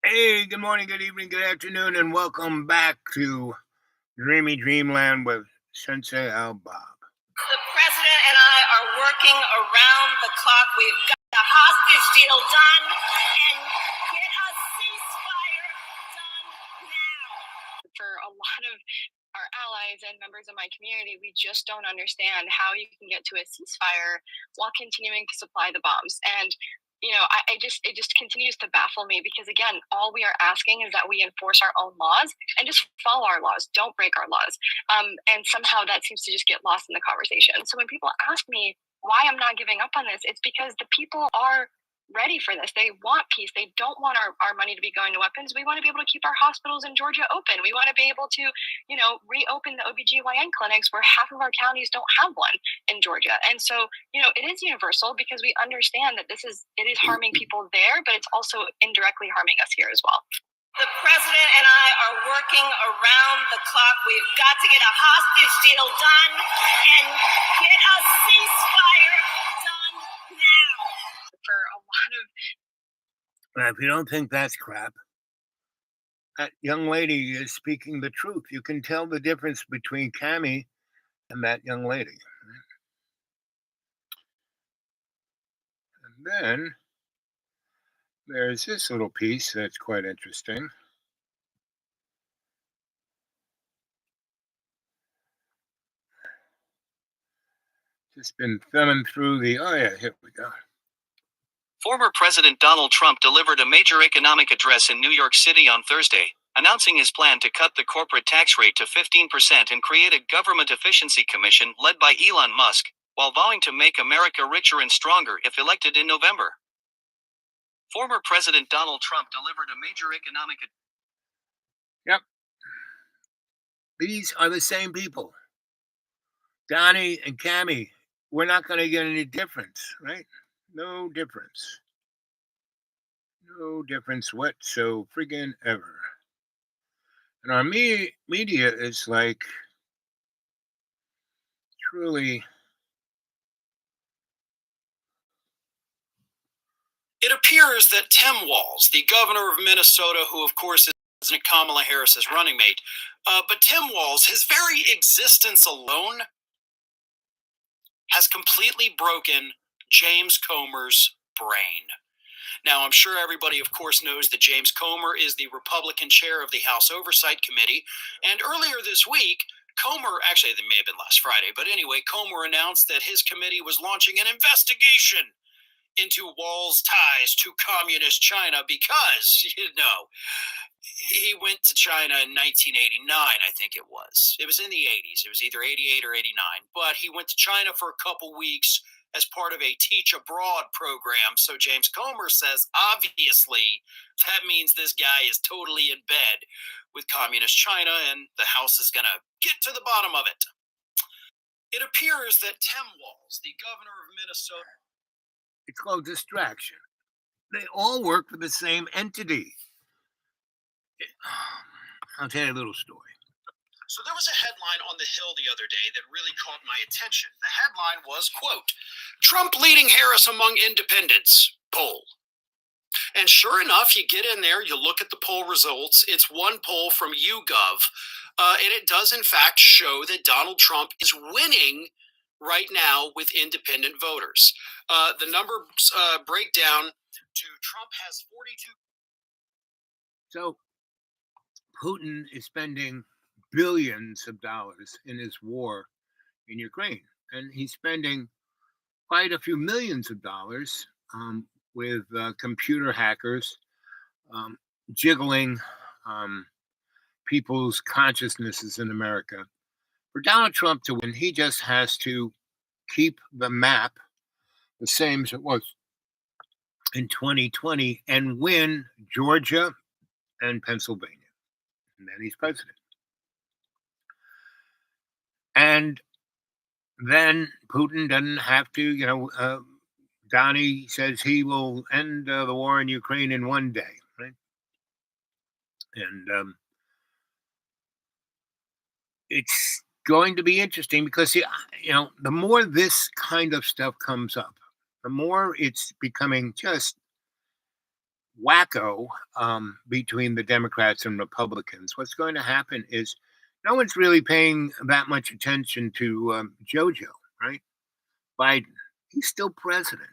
Hey, good morning, good evening, good afternoon, and welcome back to Dreamy Dreamland with Sensei Al Bob. The president and I are working around the clock. We've got the hostage deal done and get a ceasefire done now. For a lot of our allies and members of my community, we just don't understand how you can get to a ceasefire while continuing to supply the bombs. And it just continues to baffle me because again, all we are asking is that we enforce our own laws and just follow our laws, don't break our laws. And somehow that seems to just get lost in the conversation. So when people ask me why I'm not giving up on this, it's because the people are ready for this. They want peace. They don't want our money to be going to weapons. We want to be able to keep our hospitals in Georgia open. We want to be able to, reopen the OBGYN clinics where half of our counties don't have one in Georgia. And so, it is universal because we understand that it is harming people there, but it's also indirectly harming us here as well. The president and I are working around the clock. We've got to get a hostage deal done and get a ceasefire done now. For a lot of... Now, if you don't think that's crap, that young lady is speaking the truth. You can tell the difference between Cammie and that young lady. And then there's this little piece that's quite interesting. Just been thumbing through here we go. Former President Donald Trump delivered a major economic address in New York City on Thursday, announcing his plan to cut the corporate tax rate to 15% and create a government efficiency commission led by Elon Musk, while vowing to make America richer and stronger if elected in November. Former President Donald Trump delivered a major economic... Yep. These are the same people. Donnie and Cammie, we're not going to get any difference, right? No difference. No difference whatso friggin' ever. And our media is like truly... It appears that Tim Walz, the governor of Minnesota, who of course is Kamala Harris's running mate, but Tim Walz, his very existence alone has completely broken James Comer's brain. Now, I'm sure everybody, of course, knows that James Comer is the Republican chair of the House Oversight Committee, and earlier this week, Comer, actually, it may have been last Friday, but anyway, Comer announced that his committee was launching an investigation into Walz's ties to communist China because, he went to China in 1989, I think it was. It was in the 80s. It was either 88 or 89. But he went to China for a couple weeks as part of a Teach Abroad program. So James Comer says, obviously, that means this guy is totally in bed with communist China, and the House is going to get to the bottom of it. It appears that Tim Walz, the governor of Minnesota... It's called distraction. They all work for the same entity. I'll tell you a little story. So there was a headline on the Hill the other day that really caught my attention. The headline was, quote, Trump leading Harris among independents, poll. And sure enough, you get in there, you look at the poll results. It's one poll from YouGov, and it does in fact show that Donald Trump is winning right now with independent voters. The numbers break down to Trump has 42. So Putin is spending billions of dollars in his war in Ukraine, and he's spending quite a few millions of dollars with computer hackers jiggling people's consciousnesses in America. For Donald Trump to win, he just has to keep the map the same as it was in 2020 and win Georgia and Pennsylvania. And then he's president. And then Putin doesn't have to, Donnie says he will end the war in Ukraine in one day, right? And it's going to be interesting because, the more this kind of stuff comes up, the more it's becoming just wacko between the Democrats and Republicans. What's going to happen is no one's really paying that much attention to JoJo, right? Biden. He's still president.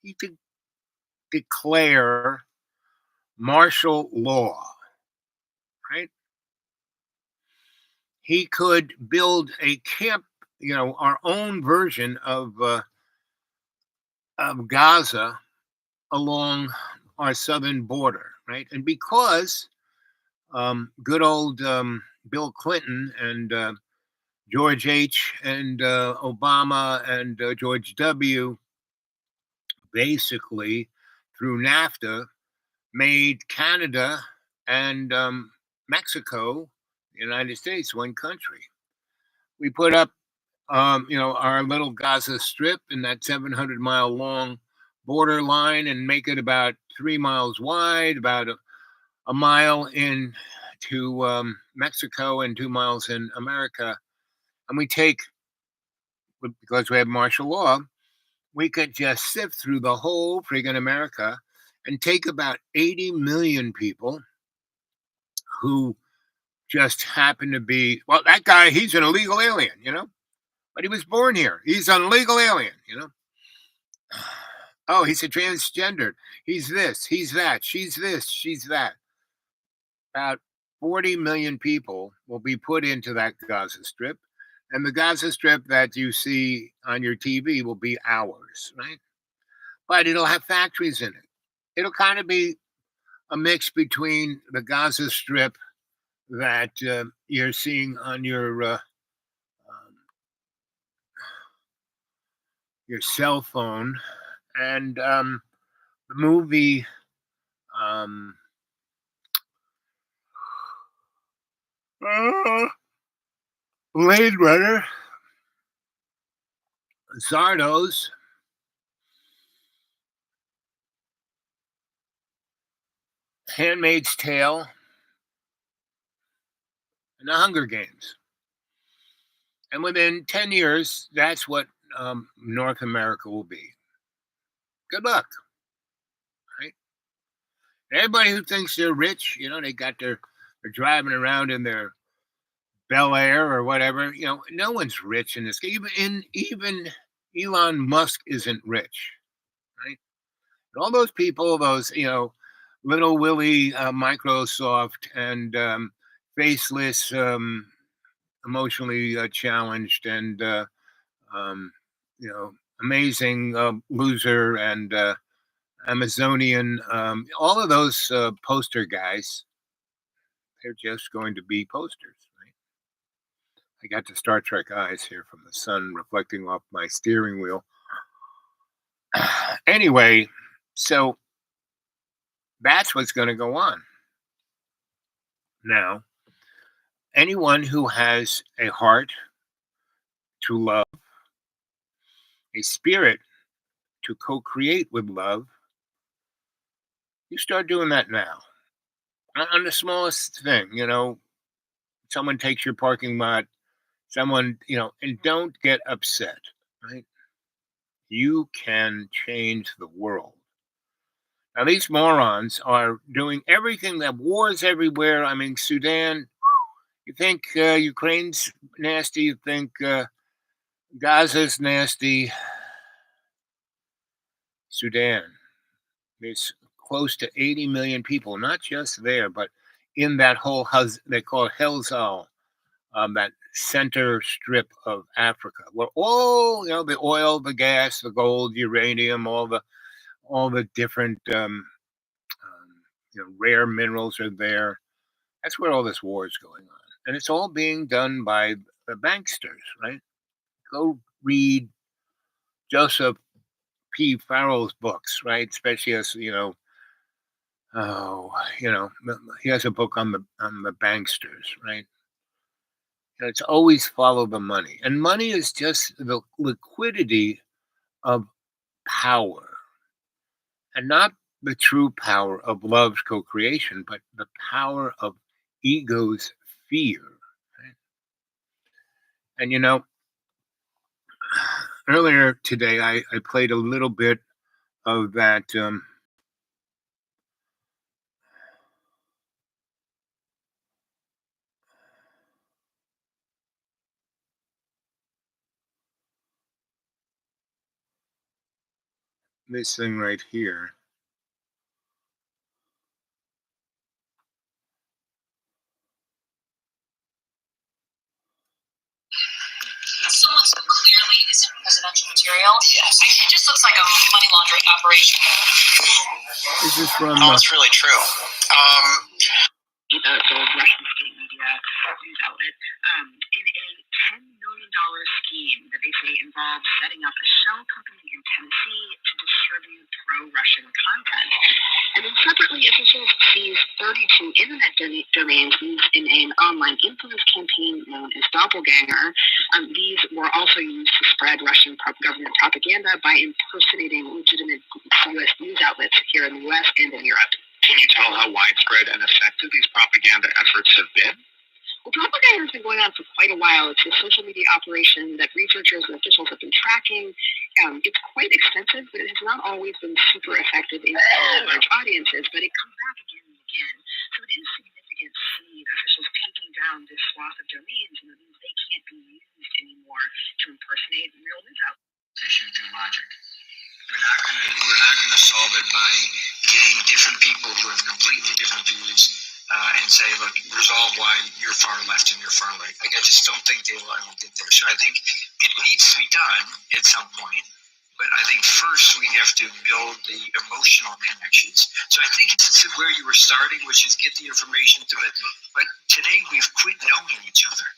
He could declare martial law, right? He could build a camp, our own version of Gaza along our southern border, right? And because good old Bill Clinton and George H. and Obama and George W. basically through NAFTA made Canada and Mexico, the United States, one country. We put up, our little Gaza Strip in that 700-mile long border line and make it about 3 miles wide, about a mile in to Mexico and 2 miles in America. And we take, because we have martial law, we could just sift through the whole friggin' America and take about 80 million people who just happen to be, well, that guy, he's an illegal alien, but he was born here. He's an illegal alien, Oh, he's a transgender. He's this, he's that, she's this, she's that. About 40 million people will be put into that Gaza Strip. And the Gaza Strip that you see on your TV will be ours, right? But it'll have factories in it. It'll kind of be a mix between the Gaza Strip that you're seeing on your cell phone and the movie Blade Runner, Zardos, Handmaid's Tale, and the Hunger Games. And within 10 years, that's what North America will be. Good luck, right? Everybody who thinks they're rich, they're driving around in their Bel Air or whatever. No one's rich in this game. Even Elon Musk isn't rich, right? And all those people, those little Willie Microsoft and faceless, emotionally challenged and amazing loser and Amazonian, all of those poster guys, they're just going to be posters. I got the Star Trek eyes here from the sun reflecting off my steering wheel. Anyway, so that's what's going to go on. Now, anyone who has a heart to love, a spirit to co-create with love, you start doing that now. On the smallest thing, someone takes your parking lot, someone, and don't get upset, right? You can change the world. Now, these morons are doing everything that wars everywhere. I mean, Sudan, you think Ukraine's nasty, you think Gaza's nasty. Sudan, there's close to 80 million people, not just there, but in that whole, they call it Hell's that center strip of Africa, where all the oil, the gas, the gold, uranium, all the different rare minerals are there. That's where all this war is going on, and it's all being done by the banksters, right? Go read Joseph P. Farrell's books, right? Especially as he has a book on the banksters, right? It's always follow the money. And money is just the liquidity of power. And not the true power of love's co-creation, but the power of ego's fear. Right? And earlier today I played a little bit of that this thing right here. Someone so clearly isn't presidential material. Yes. It just looks like a money laundering operation. This is from. It's really true. The Russian state media news outlet in a $10 million scheme that they say involves setting up a shell company in Tennessee to distribute pro-Russian content. And then separately, officials seized 32 internet domains used in an online influence campaign known as Doppelganger. These were also used to spread Russian government propaganda by impersonating legitimate U.S. news outlets here in the U.S. and in Europe. Can you tell how widespread and effective these propaganda efforts have been? Well, propaganda has been going on for quite a while. It's a social media operation that researchers and officials have been tracking. It's quite extensive, but it has not always been super effective in large audiences, but it comes back again and again. So it is significant to see officials taking down this swath of domains, and it means they can't be used anymore to impersonate real news outlets. Issue through logic. We're not gonna solve it by getting different people who have completely different views and say, look, resolve why you're far left and you're far right. Like, I just don't think they will ever get there. So I think it needs to be done at some point. But I think first we have to build the emotional connections. So I think it's where you were starting, which is get the information to it. But today we've quit knowing each other.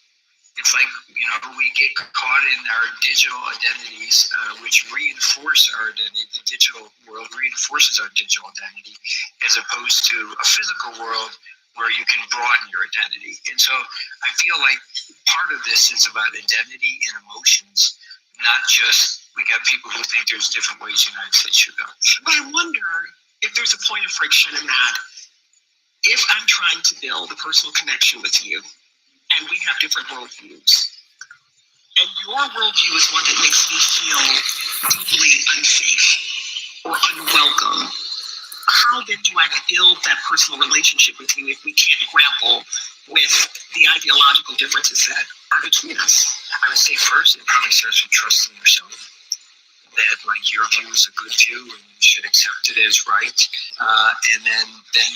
It's like, we get caught in our digital identities, which reinforce our identity. The digital world reinforces our digital identity, as opposed to a physical world where you can broaden your identity. And so I feel like part of this is about identity and emotions, not just we got people who think there's different ways the United States should go. But I wonder if there's a point of friction in that. If I'm trying to build a personal connection with you, and we have different worldviews, and your worldview is one that makes me feel deeply unsafe or unwelcome, how then do I build that personal relationship with you if we can't grapple with the ideological differences that are between us? I would say first, it probably starts with trusting yourself. That your view is a good view and you should accept it as right. And then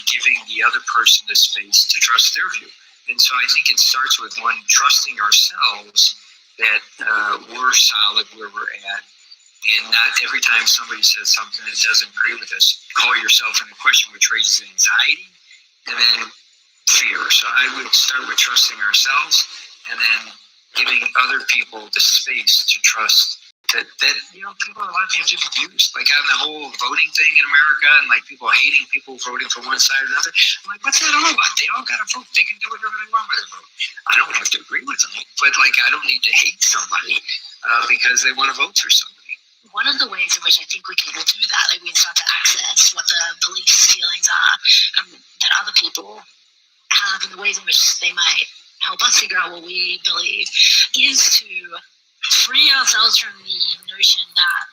giving the other person the space to trust their view. And so I think it starts with one, trusting ourselves that we're solid where we're at. And not every time somebody says something that doesn't agree with us, call yourself into question, which raises anxiety and then fear. So I would start with trusting ourselves and then giving other people the space to trust that people have a lot of different views. Like on the whole voting thing in America and people hating people voting for one side or another. I'm like, what's that all about? They all got to vote. They can do whatever they want with their vote. I don't have to agree with them, but I don't need to hate somebody because they want to vote for somebody. One of the ways in which I think we can do that, we can start to access what the beliefs, feelings are that other people have, and the ways in which they might help us figure out what we believe, is to free ourselves from the notion that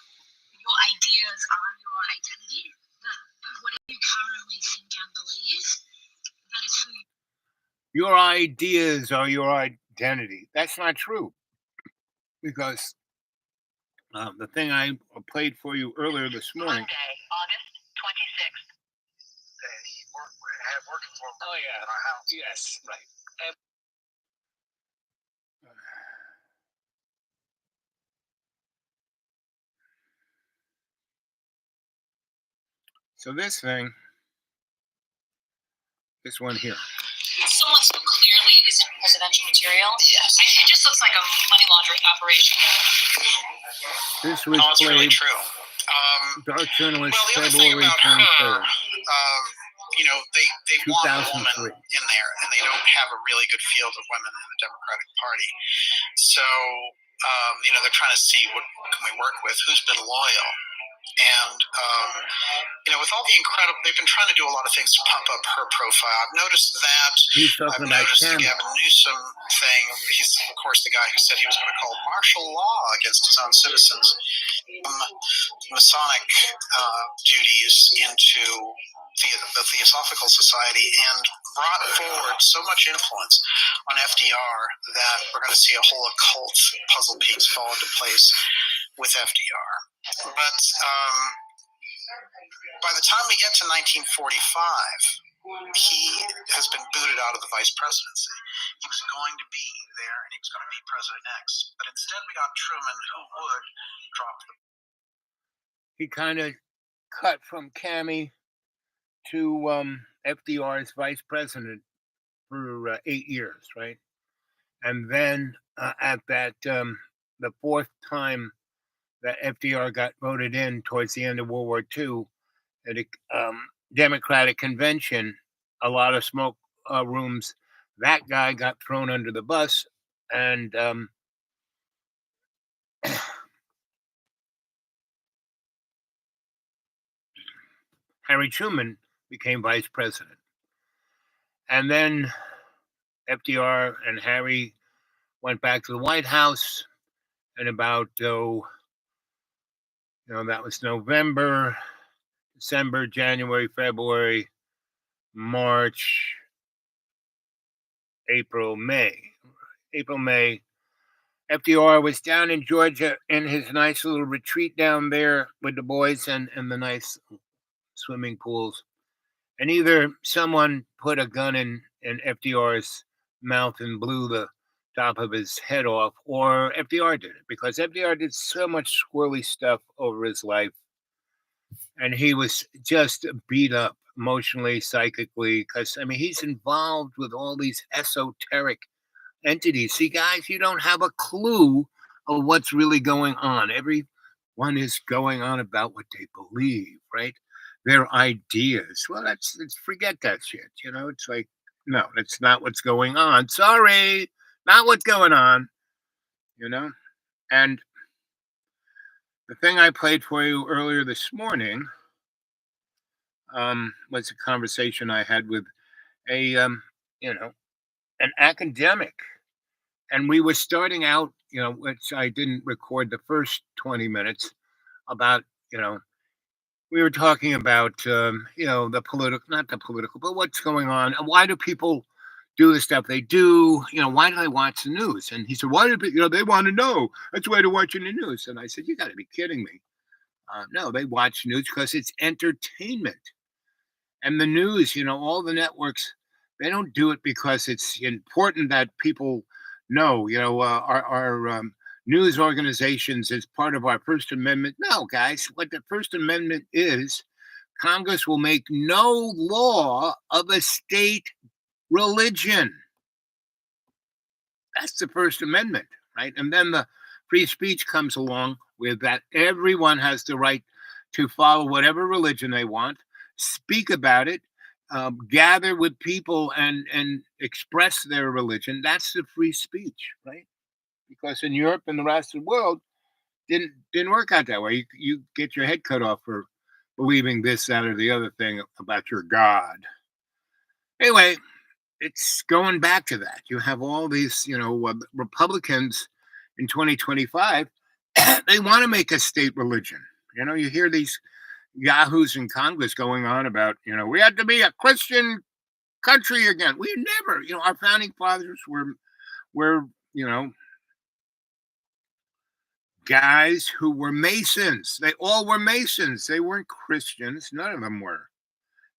your ideas are your identity, that whatever you currently think and believe, that is who you are. Your ideas are your identity. That's not true. Because the thing I played for you earlier this morning. Monday, August 26th. And he had working for him yeah. in our house. Yes, right. So this one here. Someone so clearly isn't presidential material. Yes. It just looks like a money laundering operation. This was It's really played true. Dark Journalist Well, the other thing February about her, 23rd, they want a woman 2003. in there, and they don't have a really good field of women in the Democratic Party. So, they're trying to see what can we work with, who's been loyal. And, with all the they've been trying to do a lot of things to pump up her profile. I've noticed that. He's talking I've about noticed the Cameron. Gavin Newsom thing. He's, of course, the guy who said he was going to call martial law against his own citizens. Masonic duties into the Theosophical Society and brought forward so much influence on FDR that we're going to see a whole occult puzzle piece fall into place with FDR. But By the time we get to 1945, he has been booted out of the vice presidency. He was going to be there and he was going to be president next. But instead, we got Truman, who would drop the. He kind of cut from Cammy to FDR's vice president for 8 years, right? And then at that, the fourth time that FDR got voted in towards the end of World War II at a Democratic convention, a lot of smoke rooms, that guy got thrown under the bus, and Harry Truman became vice president. And then FDR and Harry went back to the White House, and about, that was November, December, January, February, March, April, May. FDR was down in Georgia in his nice little retreat down there with the boys and the nice swimming pools. And either someone put a gun in FDR's mouth and blew the top of his head off, or FDR did it, because FDR did so much squirrely stuff over his life. And he was just beat up emotionally, psychically, because, he's involved with all these esoteric entities. See, guys, you don't have a clue of what's really going on. Everyone is going on about what they believe, right? Their ideas. Well, let's forget that shit. It's like, no, that's not what's going on. Sorry, not what's going on. And the thing I played for you earlier this morning was a conversation I had with an academic. And we were starting out, which I didn't record the first 20 minutes, about, we were talking about, the political, not the political, but what's going on. And why do people do the stuff they do? Why do they watch the news? And he said, why do they want to know? That's why they're watching the news. And I said, you got to be kidding me. No, they watch news because it's entertainment. And the news, all the networks, they don't do it because it's important that people know, our news organizations is part of our First Amendment. No, guys, what the First Amendment is, Congress will make no law of a state religion. That's the First Amendment, right? And then the free speech comes along with that. Everyone has the right to follow whatever religion they want, speak about it, gather with people and express their religion. That's the free speech, right? Because in Europe and the rest of the world, didn't work out that way. You get your head cut off for believing this, that, or the other thing about your God. Anyway, it's going back to that. You have all these, Republicans in 2025, they want to make a state religion. You hear these yahoos in Congress going on about, we had to be a Christian country again. We never, our founding fathers were guys who were Masons. They all were Masons. They weren't Christians. None of them were.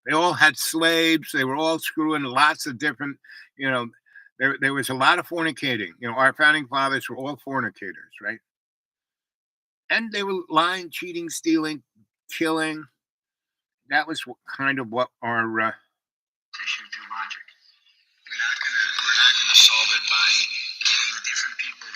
They all had slaves. They were all screwing lots of different, there was a lot of fornicating. Our founding fathers were all fornicators, right? And they were lying, cheating, stealing, killing. That was kind of what our issue through logic. We're not gonna solve it by getting different people.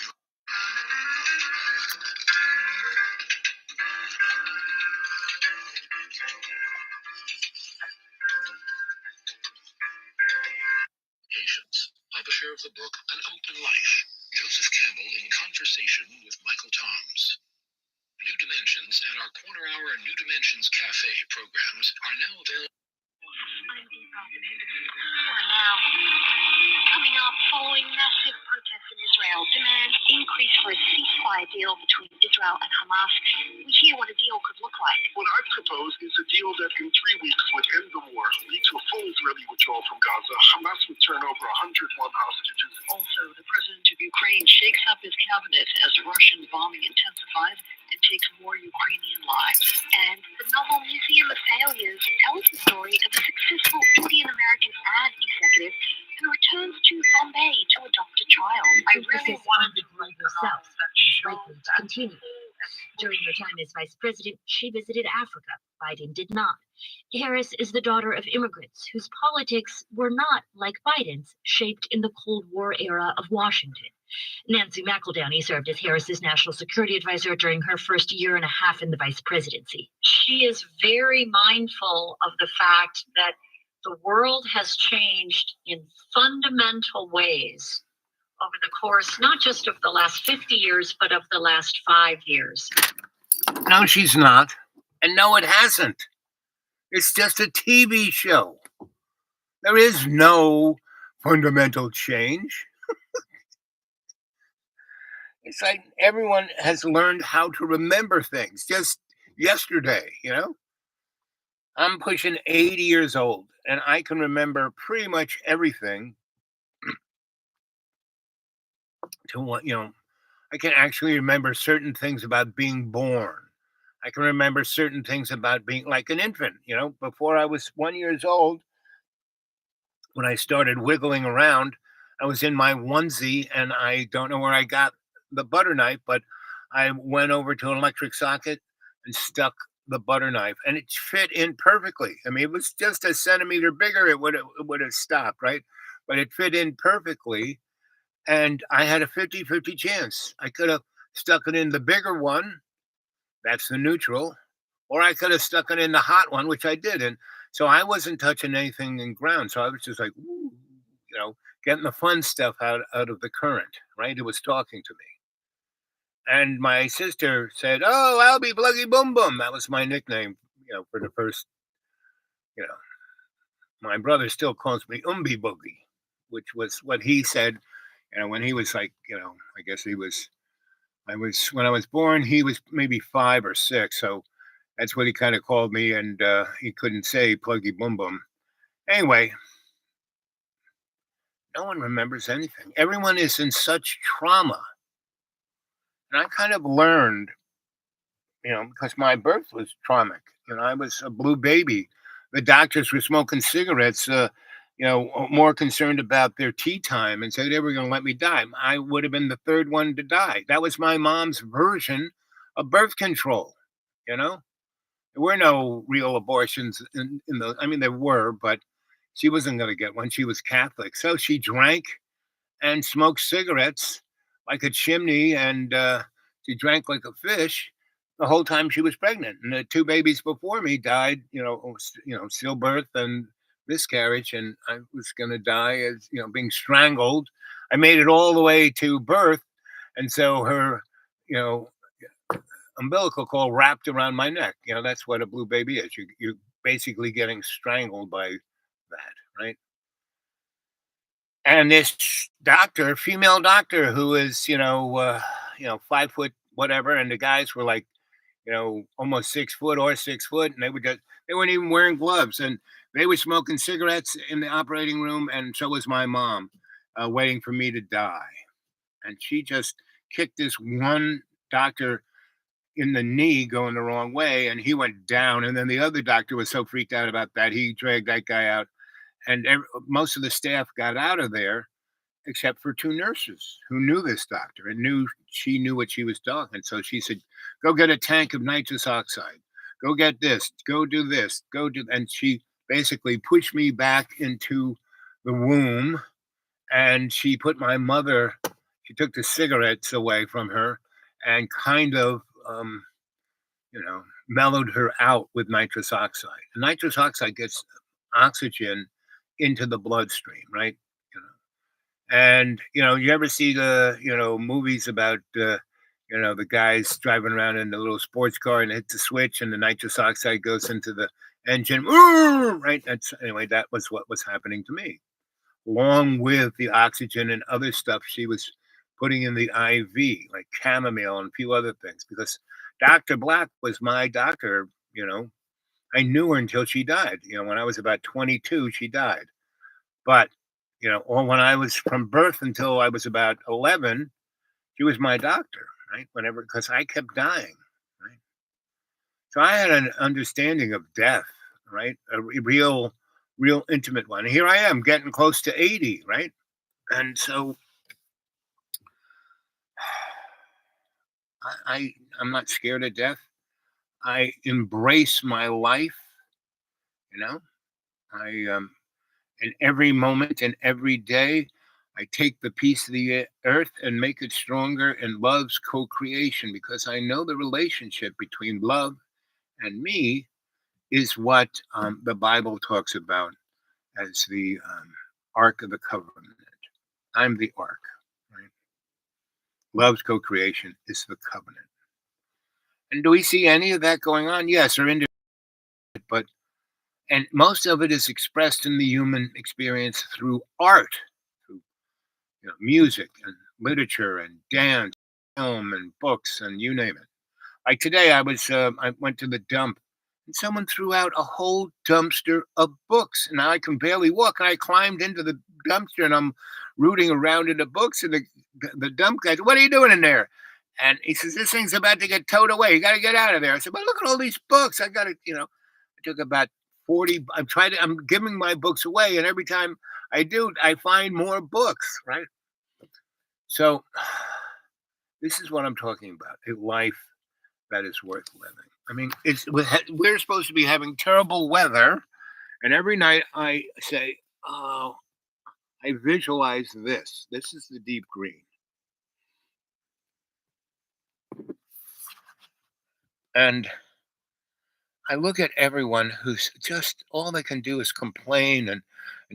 Publisher of the book An Open Life, Joseph Campbell in conversation with Michael Toms. New Dimensions and our quarter-hour New Dimensions Cafe programs are now available. Now, coming up, following massive protests in Israel, demands increase for a ceasefire deal between Israel and Hamas. We hear what a deal could look like. What I propose is a deal that in 3 weeks would end the war, lead to a full Israeli withdrawal from Gaza. Hamas would turn over 101 hostages. Also, the president of Ukraine shakes up his cabinet as Russian bombing intensifies and tragic more Ukrainian lives. And the novel Museum of Failures tells the story of a successful Indian American ad executive who returns to Bombay to adopt a child. I really wanted to write yourself likely to continue. During her time as vice president, she visited Africa. Biden did not. Harris is the daughter of immigrants whose politics were not, like Biden's, shaped in the Cold War era of Washington. Nancy McEldowney served as Harris's national security advisor during her first year and a half in the vice presidency. She is very mindful of the fact that the world has changed in fundamental ways over the course, not just of the last 50 years, but of the last 5 years. No, she's not. And no, it hasn't. It's just a TV show. There is no fundamental change. It's like everyone has learned how to remember things just yesterday, you know? I'm pushing 80 years old, and I can remember pretty much everything to what, I can actually remember certain things about being born. I can remember certain things about being like an infant, before I was 1 year old. When I started wiggling around, I was in my onesie, and I don't know where I got the butter knife, but I went over to an electric socket and stuck the butter knife, and it fit in perfectly. I mean, it was just a centimeter bigger, it would have stopped, right? But it fit in perfectly, and I had a 50-50 chance. I could have stuck it in the bigger one, that's the neutral, or I could have stuck it in the hot one, which I did. And so I wasn't touching anything in ground. So I was just like, ooh, getting the fun stuff out of the current, right? It was talking to me. And my sister said, "Oh, I'll be Pluggy Boom Boom." That was my nickname, for the first, my brother still calls me Umbi Boogie, which was what he said, when he was like, I guess when I was born, he was maybe 5 or 6. So that's what he kind of called me. And he couldn't say Pluggy Boom Boom. Anyway, no one remembers anything. Everyone is in such trauma. And I kind of learned, because my birth was traumatic. I was a blue baby. The doctors were smoking cigarettes, more concerned about their tea time, and said they were going to let me die. I would have been the third one to die. That was my mom's version of birth control. There were no real abortions there were, but she wasn't going to get one. She was Catholic. So she drank and smoked cigarettes like a chimney, and she drank like a fish the whole time she was pregnant. And the 2 babies before me died, stillbirth and miscarriage, and I was going to die as, being strangled. I made it all the way to birth, and so her, umbilical cord wrapped around my neck. That's what a blue baby is. You're basically getting strangled by that, right? And this doctor, female doctor, who is, 5 foot whatever, and the guys were like, almost 6 foot or 6 foot, and they weren't even wearing gloves, and they were smoking cigarettes in the operating room, and so was my mom, waiting for me to die. And she just kicked this one doctor in the knee going the wrong way, and he went down. And then the other doctor was so freaked out about that, he dragged that guy out, and most of the staff got out of there, except for 2 nurses who knew this doctor and she knew what she was talking. So she said, "Go get a tank of nitrous oxide. Go get this. Go do this. Go do." And she basically pushed me back into the womb, and she put my mother. She took the cigarettes away from her, and kind of, mellowed her out with nitrous oxide. And nitrous oxide gets oxygen into the bloodstream, right? And, you ever see the, movies about, the guys driving around in the little sports car and hit the switch and the nitrous oxide goes into the engine, right? Anyway, that was what was happening to me, along with the oxygen and other stuff she was putting in the IV, like chamomile and a few other things, because Dr. Black was my doctor. I knew her until she died. When I was about 22, she died. But or when I was from birth until I was about 11, she was my doctor, right? Because I kept dying, So I had an understanding of death, right? A real intimate one. And here I am getting close to 80, right? And so I'm not scared of death. I embrace my life, you know. I in every moment and every day, I take the piece of the earth and make it stronger in love's co-creation because I know the relationship between love and me is what the Bible talks about as the Ark of the Covenant. I'm the Ark, right? Love's co-creation is the covenant. And do we see any of that going on? Yes, or into it, but and most of it is expressed in the human experience through art, through music and literature and dance, film and books and you name it. Like today, I went to the dump and someone threw out a whole dumpster of books, and I can barely walk. And I climbed into the dumpster and I'm rooting around in the books, and the dump guy said, "What are you doing in there?" And he says, "This thing's about to get towed away. You got to get out of there." I said, "But look at all these books. I got to, I took about 40. I'm giving my books away, and every time I do, I find more books, right? So this is what I'm talking about: a life that is worth living. I mean, we're supposed to be having terrible weather, and every night I say, "Oh, I visualize this. This is the deep green." And I look at everyone who's just all they can do is complain and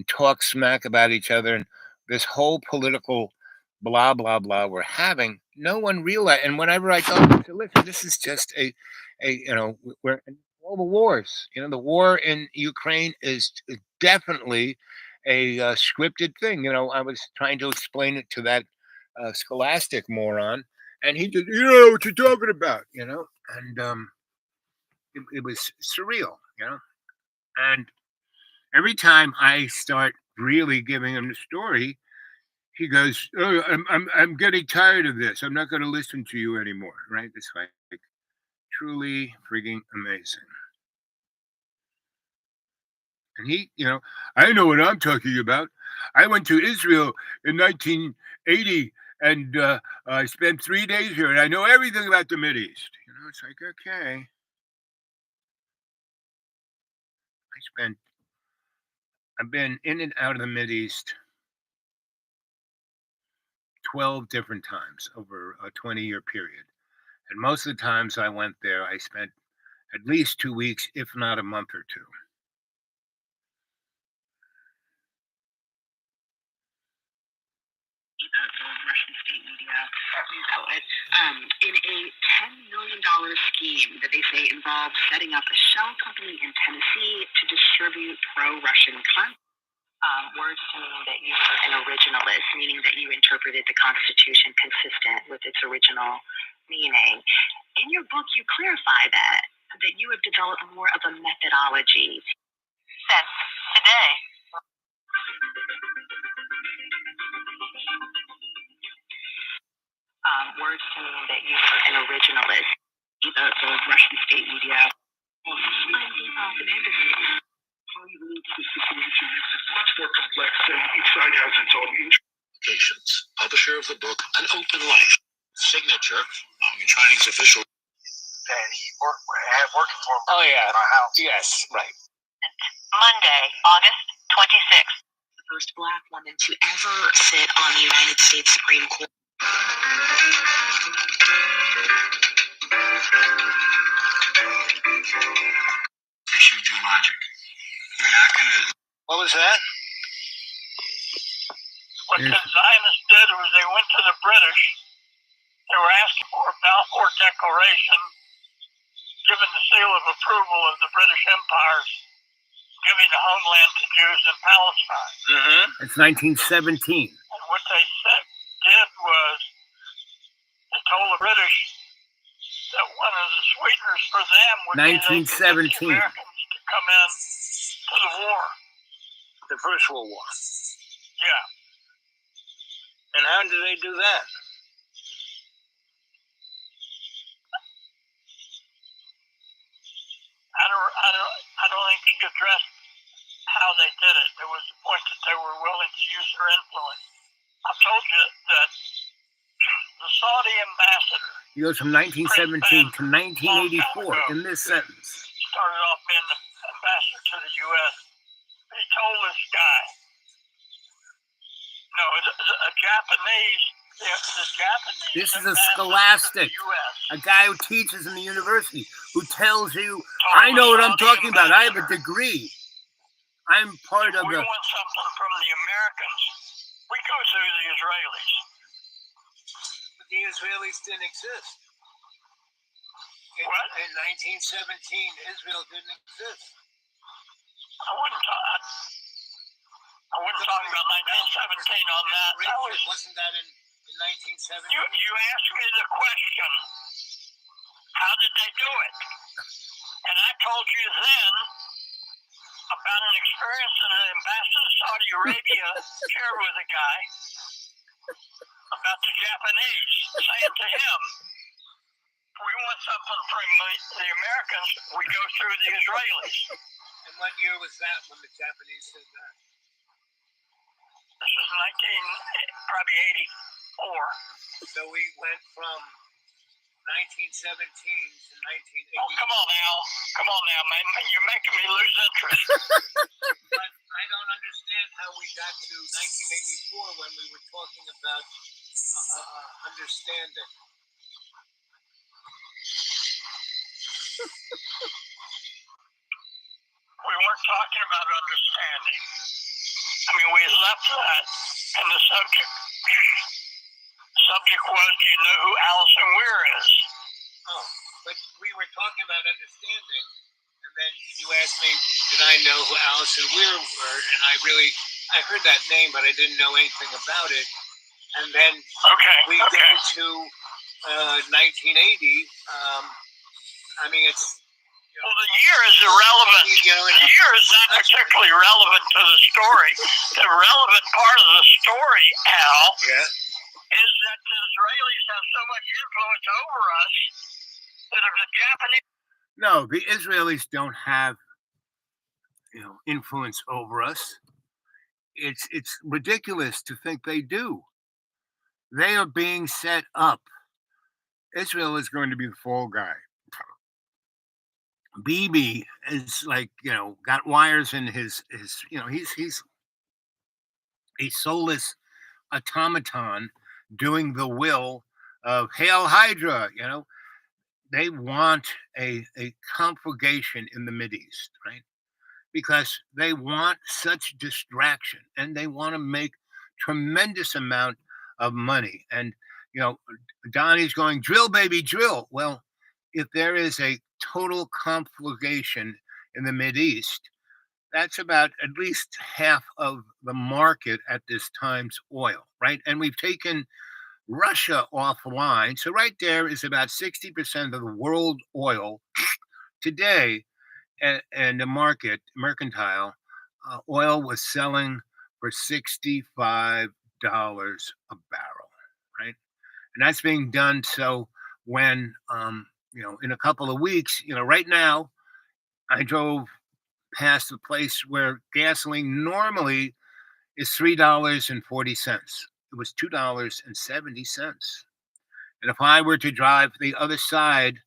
talk smack about each other, and this whole political blah blah blah we're having. No one realize. And whenever I talk, I say, "Listen, this is just we're in all the wars. The war in Ukraine is definitely a scripted thing." I was trying to explain it to that scholastic moron, and he just, "You know what you're talking about," and it was surreal, And every time I start really giving him the story, he goes, "Oh, I'm getting tired of this. I'm not going to listen to you anymore." Right? It's like truly freaking amazing. And I know what I'm talking about. I went to Israel in 1980, and I spent 3 days here, and I know everything about the Mideast. It's like, okay. I've been in and out of the Mideast 12 different times over a 20-year period. And most of the times I went there, I spent at least 2 weeks, if not a month or two. The Russian state media news outlet, in a $10 million scheme that they say involved setting up a shell company in Tennessee to distribute pro-Russian content. Words to mean that you were an originalist, meaning that you interpreted the Constitution consistent with its original meaning. In your book, you clarify that you have developed more of a methodology. Since today, words to mean that you were an originalist. The Russian state media. How you relate to the situation is much more complex, and each side has its own Implications. Publisher of the book, An Open Life. Signature, Chinese official. And he worked for him. Oh, yeah. My house. Yes, right. Monday, August 26th. The first Black woman to ever sit on the United States Supreme Court. Issue to logic. We're not going to. What was that? What the Zionists did was they went to the British. They were asking for a Balfour Declaration, giving the seal of approval of the British Empire's giving the homeland to Jews in Palestine. Mm-hmm. It's 1917. And what they did was they told the British that one of the sweeteners for them would be the Americans to come in to the war. The First World War. Yeah. And how did they do that? addressed how they did it. There was the point that they were willing to use their influence. I told you that the Saudi ambassador He goes from 1917 to 1984 in this sentence. started off being the ambassador to the U.S. He told this guy, no, a Japanese, the Japanese. This is a ambassador scholastic, to the U.S. a guy who teaches in the university, who tells you, I know what I'm talking about. I have a degree. I'm part of we the. want something from the Americans, we go through the Israelis. But the Israelis didn't exist. What? In 1917, Israel didn't exist. I wouldn't talk about 1917 on that. Wasn't that in 1917? You asked me the question, how did they do it? And I told you then about an experience that an ambassador to Saudi Arabia shared with a guy about the Japanese, saying to him, we want something from the Americans, we go through the Israelis. And what year was that when the Japanese said that? This was probably 84. So we went from 1917 to 1980. Oh, come on now, man. You're making me lose interest. But I don't understand how we got to 1984 when we were talking about understanding. We weren't talking about understanding. I mean, we had left that, and the subject was, do you know who Allison Weir is? Oh, but we were talking about understanding, and then you asked me, did I know who Allison Weir were? And I heard that name, but I didn't know anything about it. And then we get to 1980. I mean, it's. Well, the year is irrelevant. The year is not particularly relevant to the story. The relevant part of the story, Al, is that the Israelis have so much influence over us that if the Japanese. No, the Israelis don't have, influence over us. It's ridiculous to think they do. They are being set up. Israel is going to be the fall guy. Bibi is got wires in his he's a soulless automaton doing the will of Hail Hydra. They want a conflagration in the Mideast, right? Because they want such distraction and they want to make tremendous amount of money. And Donnie's going, drill, baby, drill. Well, if there is a total conflagration in the Mideast, that's about at least half of the market at this time's oil, right? And we've taken Russia offline. So right there is about 60% of the world oil today. And the market, mercantile, oil was selling for $65 a barrel, right? And that's being done so when, in a couple of weeks, right now, I drove past the place where gasoline normally is $3.40. It was $2.70. And if I were to drive the other side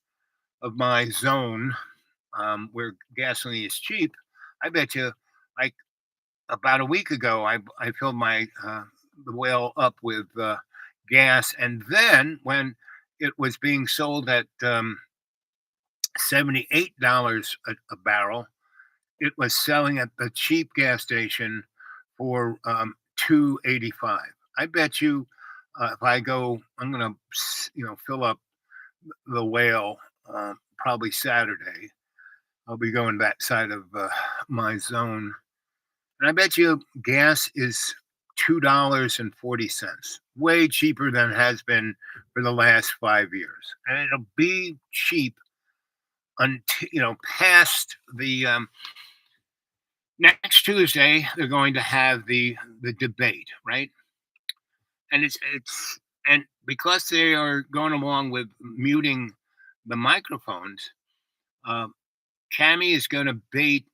of my zone, where gasoline is cheap, I bet you, like about a week ago, I filled my the well up with gas, and then when it was being sold at $78 a barrel, it was selling at the cheap gas station for $2.85. I bet you, if I go, I'm gonna fill up the whale probably Saturday. I'll be going that side of my zone. And I bet you gas is $2.40, way cheaper than it has been for the last 5 years. And it'll be cheap until, past the next Tuesday, they're going to have the debate, right? And and because they are going along with muting the microphones, Cami is going to bait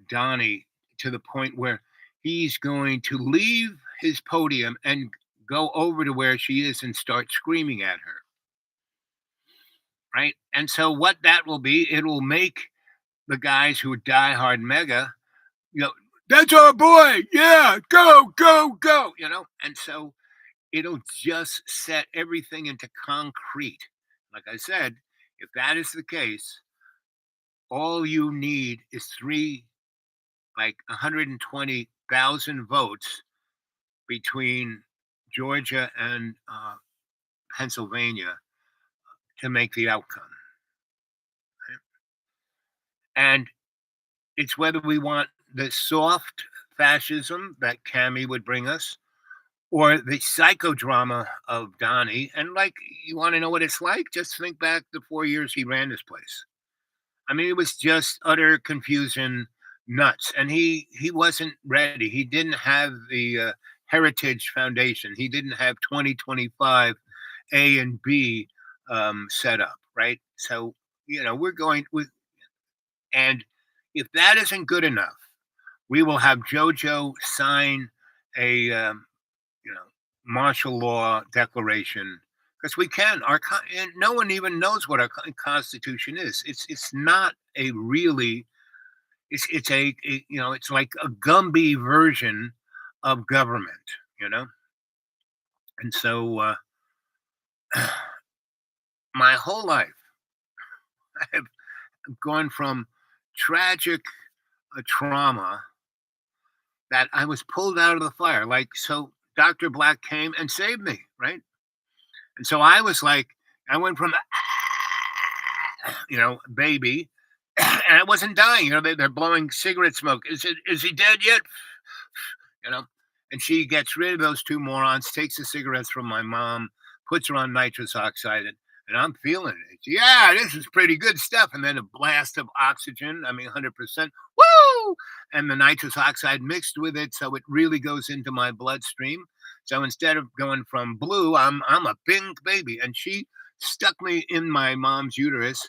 Donnie to the point where he's going to leave his podium and go over to where she is and start screaming at her. Right? And so what that will be, it will make the guys who are diehard Mega, that's our boy. Yeah, go, go, go. And so it'll just set everything into concrete. Like I said, if that is the case, all you need is 120,000 votes between Georgia and Pennsylvania to make the outcome. Right? And it's whether we want the soft fascism that Cammie would bring us, or the psychodrama of Donnie. And you want to know what it's like? Just think back the 4 years he ran this place. I mean, it was just utter confusion, nuts. And he wasn't ready. He didn't have the Heritage Foundation. He didn't have 2025 A and B set up, right? So, we're going with, and if that isn't good enough, we will have JoJo sign a martial law declaration, because we can. And no one even knows what our Constitution is. It's not a really. It's it's like a Gumby version of government, And so my whole life, I have gone from tragic trauma that I was pulled out of the fire. So Dr. Black came and saved me, right? And so I was I went from, baby, and I wasn't dying. They're blowing cigarette smoke. Is he dead yet? And she gets rid of those two morons, takes the cigarettes from my mom, puts her on nitrous oxide, and I'm feeling it. Yeah, this is pretty good stuff. And then a blast of oxygen. 100%. Woo! And the nitrous oxide mixed with it, so it really goes into my bloodstream. So instead of going from blue, I'm a pink baby. And she stuck me in my mom's uterus,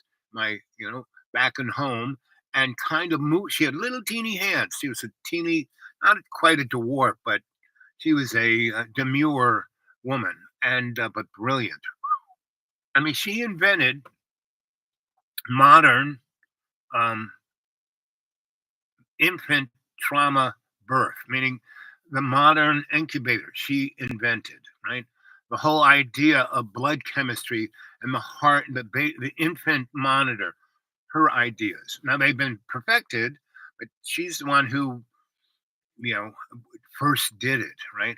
back in home, and kind of moved. She had little teeny hands. She was a teeny, not quite a dwarf, but she was a demure woman, and but brilliant. She invented modern infant trauma birth, meaning the modern incubator. She invented, right? The whole idea of blood chemistry and the heart, the infant monitor, her ideas. Now they've been perfected, but she's the one who, first did it, right?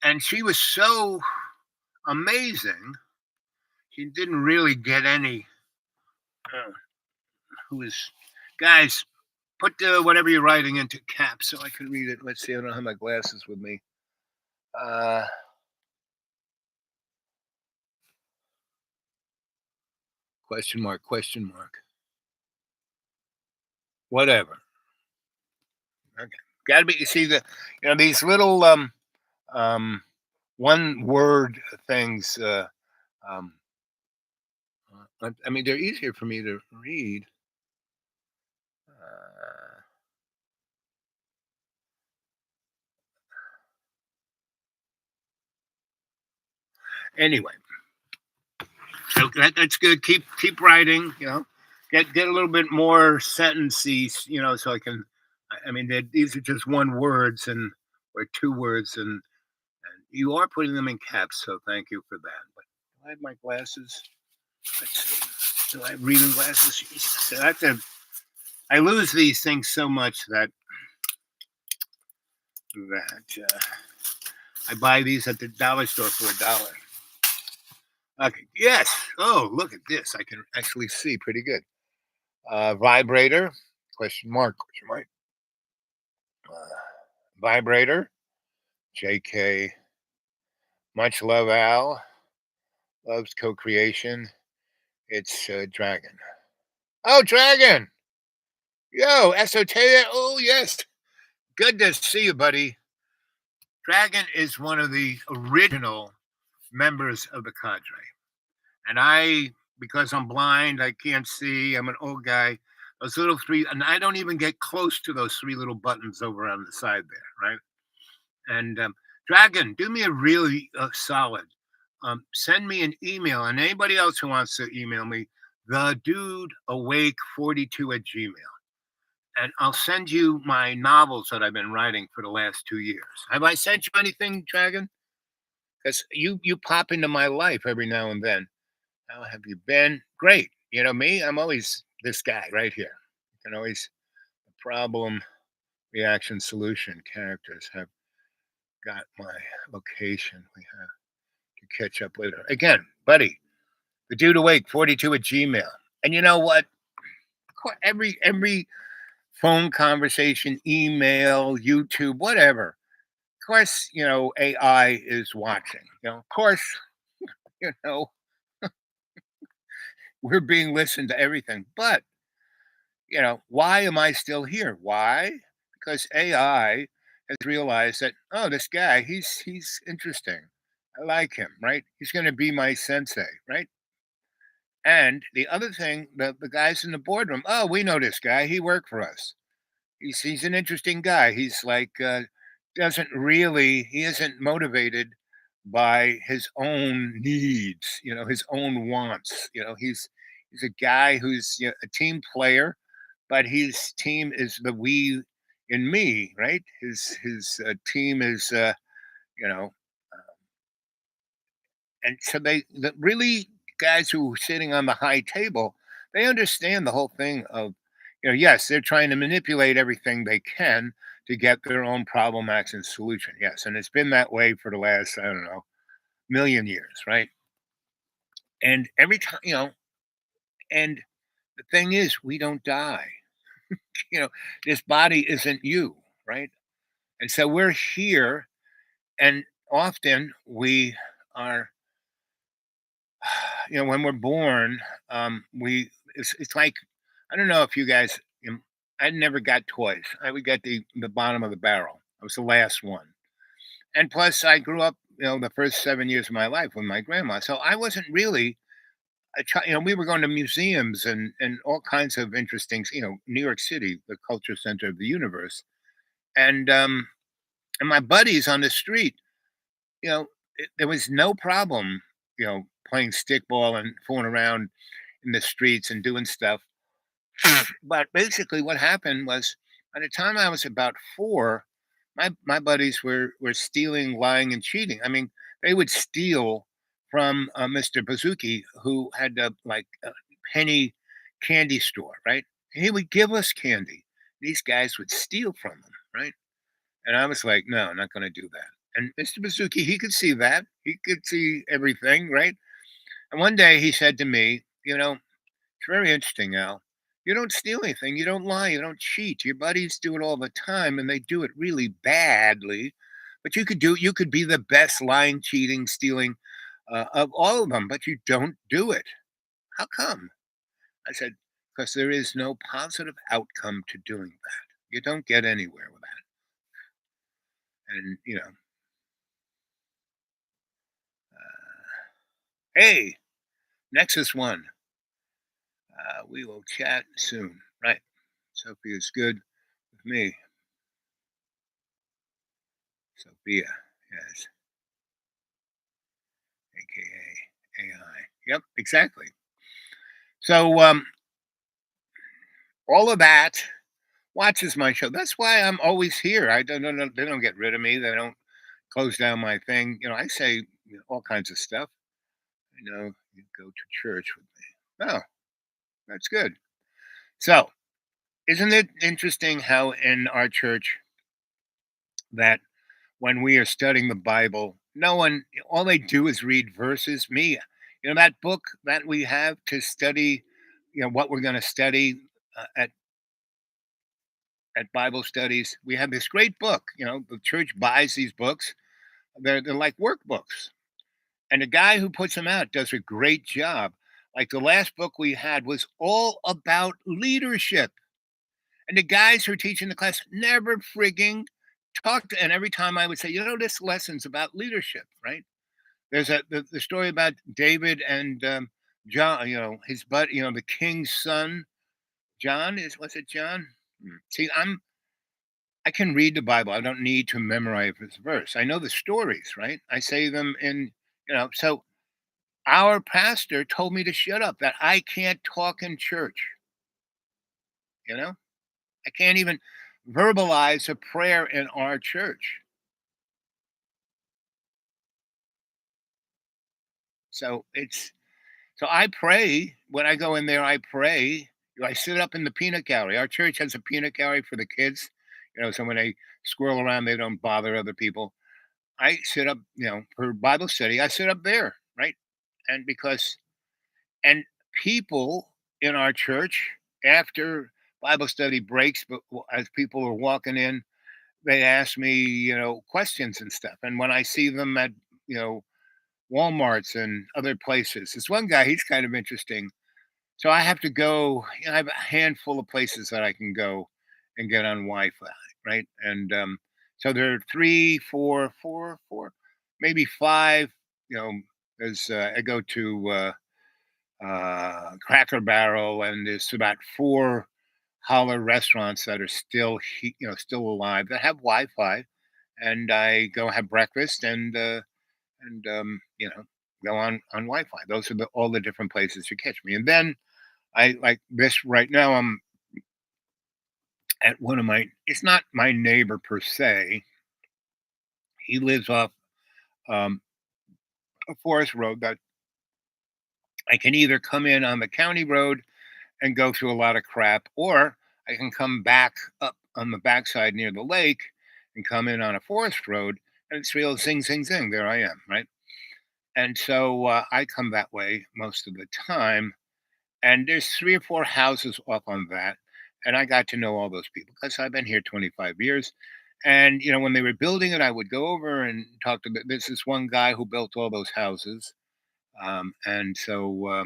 And she was so amazing. She didn't really get any. Guys, put whatever you're writing into caps so I can read it. Let's see. I don't have my glasses with me. Question mark. Whatever. Okay. Got to be. You see these little one word things. They're easier for me to read. Anyway, so that's good. Keep writing. Get a little bit more sentences. So I can. These are just one words or two words, and you are putting them in caps. So thank you for that. But do I have my glasses? Let's see. Do I have reading glasses? Jesus. I lose these things so much that I buy these at the dollar store for $1. Okay. Yes. Oh, look at this. I can actually see pretty good. Vibrator? Question mark. Vibrator. JK. Much love, Al. Loves co-creation. It's Dragon. Oh, Dragon! Yo, Esotea. Oh, yes. Good to see you, buddy. Dragon is one of the original members of the cadre. And because I'm blind, I can't see, I'm an old guy, Those little three, and I don't even get close to those three little buttons over on the side there, right? And Dragon, do me a really solid. Send me an email, and anybody else who wants to email me, the dude awake 42 at Gmail. And I'll send you my novels that I've been writing for the last 2 years. Have I sent you anything, Dragon? Because you pop into my life every now and then. How have you been? Great. You know me, I'm always this guy right here. You can always problem, reaction, solution. Characters have got my location. We have to catch up later. Again, buddy, the dude awake 42 at Gmail. And you know what? Every phone conversation, email, YouTube, whatever. Of course, AI is watching. Of course, you know, we're being listened to everything. But, why am I still here? Why? Because AI has realized that, oh, this guy, he's interesting. I like him, right? He's going to be my sensei, right? And the other thing, the guys in the boardroom, oh, we know this guy. He worked for us. He's an interesting guy. He's like he isn't motivated by his own needs, his own wants. He's a guy who's a team player, but his team is the we in me, right? His team is you know, and so the really guys who are sitting on the high table, they understand the whole thing of, yes, they're trying to manipulate everything they can to get their own problem, action, solution. Yes, and it's been that way for the last, I don't know, million years, right? And every time, and the thing is, we don't die. This body isn't you, right? And so we're here, and often we are, when we're born, it's like, I don't know if you guys, I never got toys. I would get the bottom of the barrel. I was the last one. And plus, I grew up, the first 7 years of my life with my grandma. So I wasn't really a child. We were going to museums and all kinds of interesting, New York City, the culture center of the universe. And my buddies on the street, there was no problem, playing stickball and fooling around in the streets and doing stuff. But basically, what happened was, by the time I was about 4, my buddies were stealing, lying, and cheating. I mean, they would steal from Mr. Bazuki, who had a penny candy store, right? He would give us candy. These guys would steal from him, right? And I was like, no, I'm not going to do that. And Mr. Bazuki, he could see that. He could see everything, right? And one day he said to me, it's very interesting, Al. You don't steal anything. You don't lie. You don't cheat. Your buddies do it all the time, and they do it really badly. But you could be the best lying, cheating, stealing of all of them, but you don't do it. How come? I said, because there is no positive outcome to doing that. You don't get anywhere with that. And, hey, Nexus One. We will chat soon. Right. Sophia is good with me. Sophia, yes. AKA AI. Yep, exactly. So all of that watches my show. That's why I'm always here. I don't know. They don't get rid of me. They don't close down my thing. I say all kinds of stuff. You go to church with me. Oh, that's good. So, isn't it interesting how in our church that when we are studying the Bible, all they do is read verses. Me, that book that we have to study, what we're going to study at Bible studies. We have this great book. The church buys these books. They're like workbooks. And the guy who puts them out does a great job. Like the last book we had was all about leadership. And the guys who are teaching the class never frigging talked. And every time I would say, this lesson's about leadership, right? There's the story about David and John, his buddy, the king's son, John was it John? See, I can read the Bible. I don't need to memorize this verse. I know the stories, right? I say them in, so our pastor told me to shut up, that I can't talk in church. I can't even verbalize a prayer in our church. So I pray when I go in there. I pray. I sit up in the peanut gallery. Our church has a peanut gallery for the kids. So when they squirrel around, they don't bother other people. I sit up, for Bible study. I sit up there, right? And and people in our church, after Bible study breaks, but as people are walking in, they ask me, questions and stuff. And when I see them at, you know, Walmarts and other places, this one guy, he's kind of interesting. So I have to go, I have a handful of places that I can go and get on Wi-Fi, right? And so there are three, four, maybe five. There's I go to Cracker Barrel, and there's about four holler restaurants that are still, still alive that have Wi-Fi, and I go have breakfast and go on Wi-Fi. Those are all the different places you catch me, and then I like this right now. I'm at one of my. It's not my neighbor per se. He lives off um, a forest road that I can either come in on the county road and go through a lot of crap, or I can come back up on the backside near the lake and come in on a forest road, and it's real zing, zing, zing. There I am, right? And so I come that way most of the time. And there's three or four houses off on that. And I got to know all those people because I've been here 25 years. And, when they were building it, I would go over and talk to this one guy who built all those houses. And so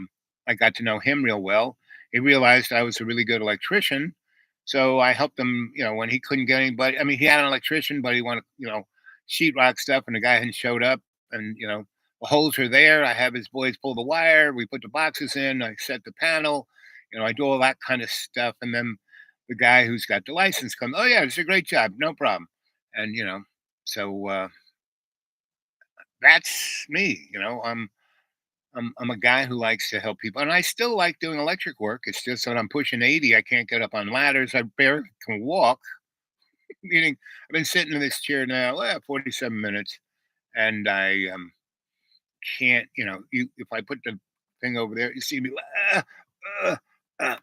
I got to know him real well. He realized I was a really good electrician. So I helped him, when he couldn't get anybody. I mean, he had an electrician, but he wanted, sheetrock stuff, and the guy hadn't showed up. And, the holes are there. I have his boys pull the wire. We put the boxes in. I set the panel. I do all that kind of stuff. And then the guy who's got the license comes, oh, yeah, it's a great job. No problem. And, so that's me. I'm a guy who likes to help people, and I still like doing electric work. It's just that I'm pushing 80. I can't get up on ladders. I barely can walk. Meaning, I've been sitting in this chair now 47 minutes, and I can't. If I put the thing over there, you see me.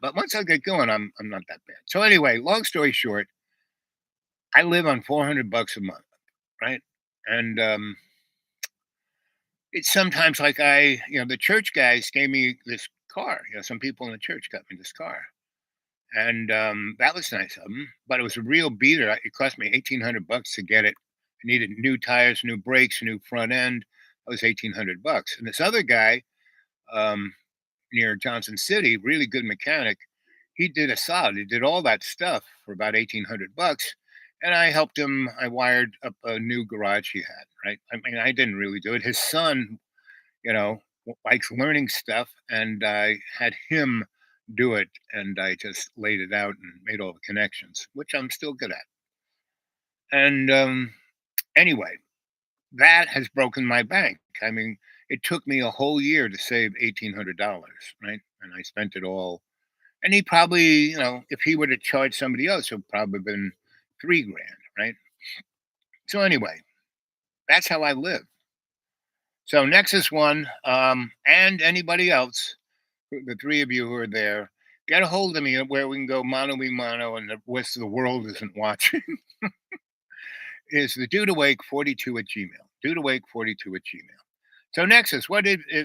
But once I get going, I'm not that bad. So anyway, long story short, I live on $400 a month, right? And it's sometimes like the church guys gave me this car. Some people in the church got me this car, and that was nice of them. But it was a real beater. It cost me $1,800 to get it. I needed new tires, new brakes, new front end. That was $1,800. And this other guy near Johnson City, really good mechanic, he did a solid. He did all that stuff for about $1,800. And I helped him. I wired up a new garage he had, right? I mean, I didn't really do it. His son, likes learning stuff, and I had him do it, and I just laid it out and made all the connections, which I'm still good at. And anyway, that has broken my bank. I mean, it took me a whole year to save $1,800, right? And I spent it all. And he probably, if he would have charged somebody else, it would probably been $3,000, right? So anyway, that's how I live. So Nexus One, and anybody else, the three of you who are there, get a hold of me where we can go mano a mano, and the rest of the world isn't watching. Is the dudeawake42 at Gmail. Dudeawake42 at Gmail. So Nexus,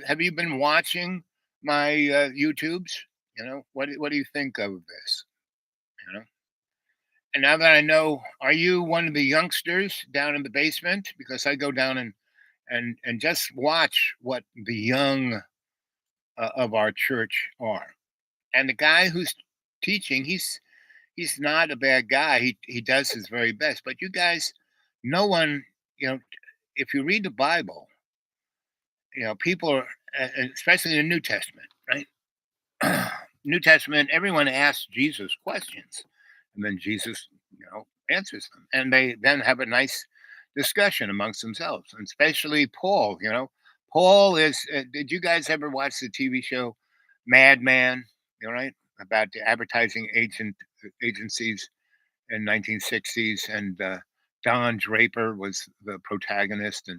have you been watching my YouTubes? What do you think of this? And now that I know, are you one of the youngsters down in the basement? Because I go down and just watch what the young of our church are. And the guy who's teaching, he's not a bad guy. He does his very best. But you guys, no one, if you read the Bible, people are, especially in the New Testament, right? New Testament, everyone asks Jesus questions, and then Jesus, answers them, and they then have a nice discussion amongst themselves, and especially Paul. Paul is. Did you guys ever watch the TV show Madman? Right, about the advertising agencies in 1960s, and Don Draper was the protagonist,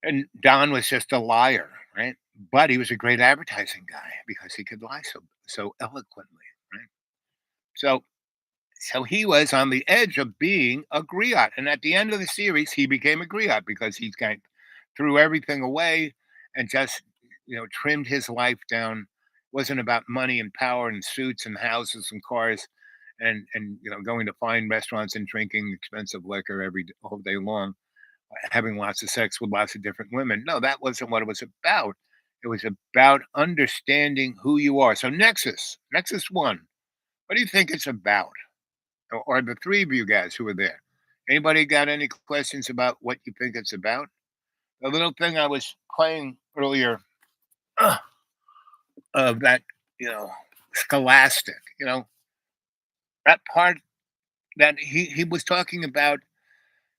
and Don was just a liar, right? But he was a great advertising guy because he could lie so eloquently, right? So he was on the edge of being a griot, and at the end of the series, he became a griot because he kind of threw everything away and just trimmed his life down. It wasn't about money and power and suits and houses and cars, and going to fine restaurants and drinking expensive liquor all day long, having lots of sex with lots of different women. No, that wasn't what it was about. It was about understanding who you are. So Nexus One, what do you think it's about? Or the three of you guys who were there, anybody got any questions about what you think it's about? The little thing I was playing earlier, of that, scholastic, that part that he was talking about.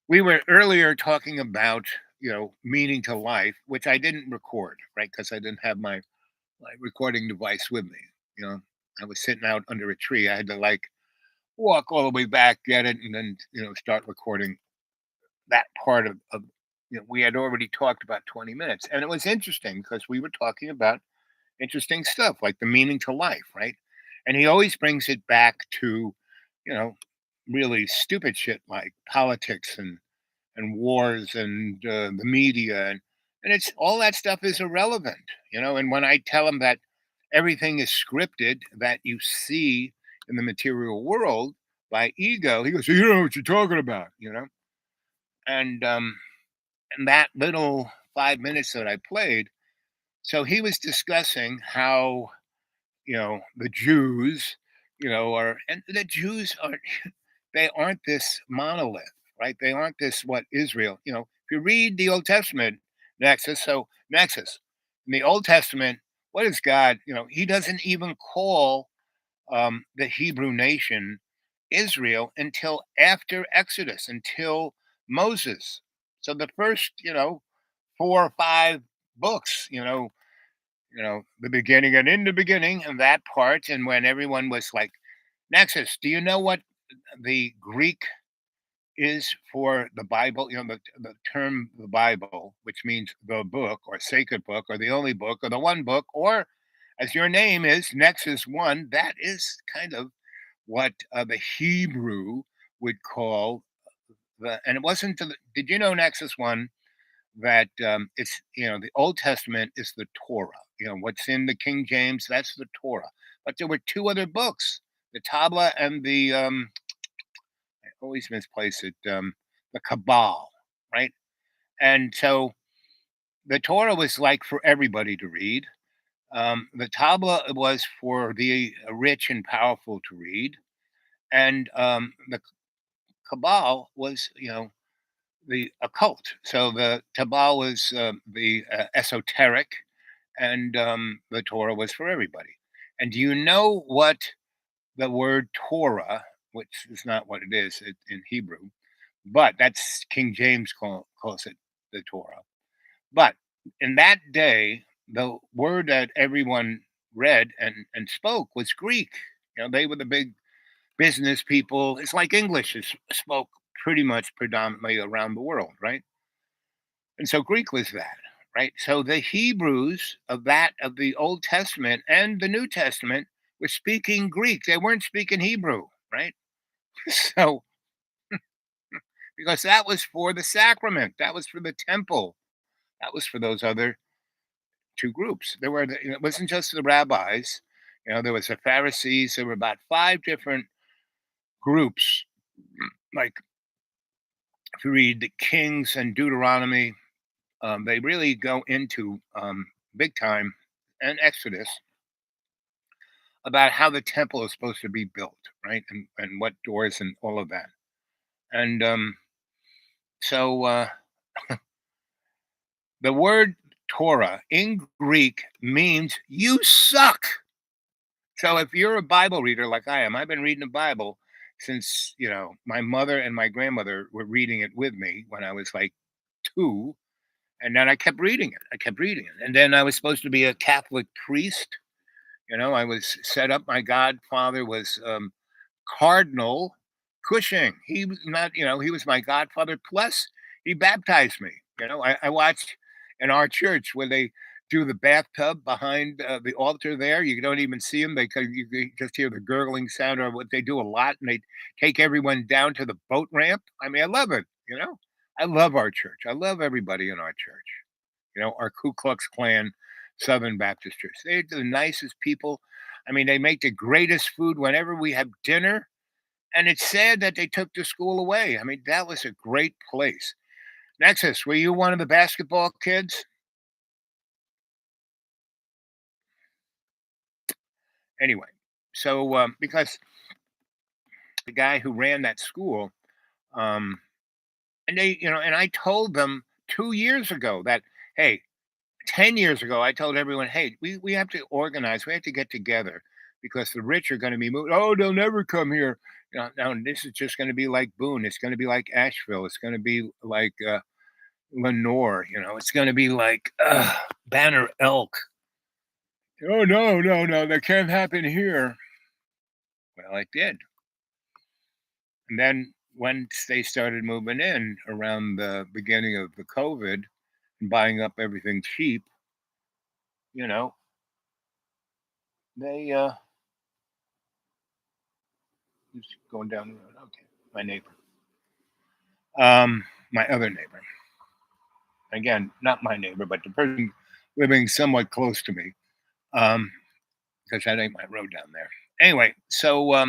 We were earlier talking about, meaning to life, which I didn't record, right? Because I didn't have my recording device with me. I was sitting out under a tree. I had to walk all the way back, get it, and then start recording that part of we had already talked about 20 minutes, and it was interesting because we were talking about interesting stuff like the meaning to life, right? And he always brings it back to you know really stupid shit like politics and wars and the media, and it's all that stuff is irrelevant, and when I tell him that everything is scripted that you see in the material world by ego, he goes, "So you don't know what you're talking about," and that little 5 minutes that I played, so he was discussing how the Jews, are, and the Jews are, they aren't this monolith, right? They aren't this what Israel, if you read the Old Testament, Nexus, in the Old Testament, what is God? He doesn't even call the Hebrew nation Israel until after Exodus, until Moses. So the first, 4 or 5 books, the beginning and in the beginning, and that part, and when everyone was like, Nexus, do you know what the Greek is for the Bible? The term the Bible, which means the book or sacred book or the only book or the one book, or as your name is, Nexus One, that is kind of what the Hebrew would call and it wasn't did you know, Nexus One, that it's the Old Testament is the Torah. What's in the King James, that's the Torah. But there were 2 other books, the Tabla and the I always misplace it, the Cabal, right? And so the Torah was like for everybody to read. The Tabla was for the rich and powerful to read, and the Cabal was the occult. So the Tabal was the esoteric, and the Torah was for everybody. And do you know what the word Torah, which is not what it is in Hebrew, but that's King James calls it the Torah. But in that day, the word that everyone read and spoke was Greek. They were the big business people. It's like English is spoke pretty much predominantly around the world, right? And so Greek was that, right? So the Hebrews of the Old Testament and the New Testament were speaking Greek. They weren't speaking Hebrew, right? So because that was for the sacrament, that was for the temple, that was for those other 2 groups. It wasn't just the rabbis. There was the Pharisees. There were about 5 different groups. Like if you read the Kings and Deuteronomy, they really go into big time, and Exodus, about how the temple is supposed to be built, right? And what doors and all of that. And so the word Torah in Greek means you suck. So if you're a Bible reader like I am, I've been reading the Bible since, my mother and my grandmother were reading it with me when I was like 2, and then I kept reading it. I kept reading it. And then I was supposed to be a Catholic priest. I was set up. My godfather was Cardinal Cushing. He was not, he was my godfather. Plus, he baptized me. I watched in our church where they do the bathtub behind the altar there. You don't even see them. You just hear the gurgling sound, or what they do a lot, and they take everyone down to the boat ramp. I mean, I love it. I love our church. I love everybody in our church. Our Ku Klux Klan Southern Baptist Church. They're the nicest people. I mean, they make the greatest food whenever we have dinner. And it's sad that they took the school away. I mean, that was a great place. Nexus, were you one of the basketball kids? Anyway, so because the guy who ran that school, um, and and I told them 2 years ago that, hey, 10 years ago, I told everyone, hey, we have to organize, we have to get together because the rich are going to be moving. Oh, they'll never come here. Now, this is just going to be like Boone. It's going to be like Asheville. It's going to be like Lenore. It's going to be like Banner Elk. Oh, no, no, no, that can't happen here. Well, it did. And then once they started moving in around the beginning of the COVID and buying up everything cheap, they just going down the road. Okay, my neighbor. My other neighbor. Again, not my neighbor, but the person living somewhat close to me. Because that ain't my road down there. Anyway, so I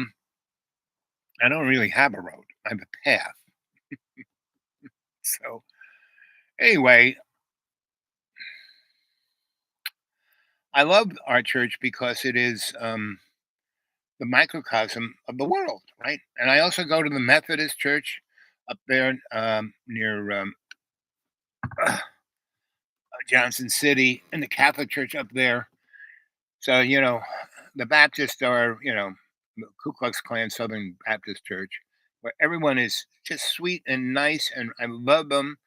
don't really have a road. I have a path. So anyway, I love our church because it is the microcosm of the world, right? And I also go to the Methodist church up there near Johnson City, and the Catholic church up there. So, the Baptists are, the Ku Klux Klan Southern Baptist Church, where everyone is just sweet and nice, and I love them.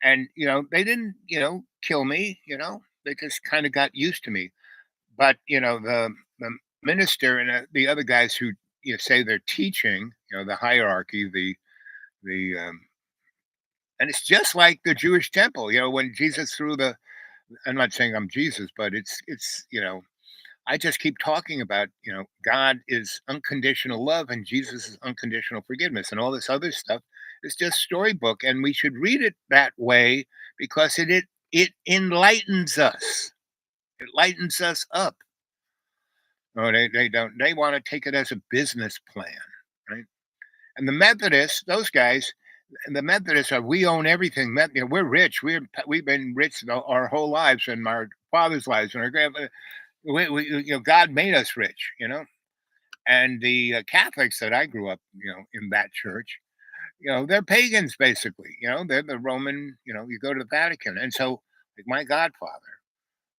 And, they didn't, kill me, they just kind of got used to me. But, the minister and the other guys who say they're teaching, the hierarchy, and it's just like the Jewish temple, when Jesus threw I'm not saying I'm Jesus, but it's, I just keep talking about, God is unconditional love and Jesus is unconditional forgiveness, and all this other stuff is just storybook, and we should read it that way because it enlightens us. It lightens us up. Oh, they don't. They want to take it as a business plan, right? And the Methodists, those guys, the Methodists are, we own everything. We're rich. We've been rich our whole lives, and our father's lives, and our grandfather. God made us rich, And the Catholics that I grew up, in that church, they're pagans basically. They're the Roman. You go to the Vatican, and so like my godfather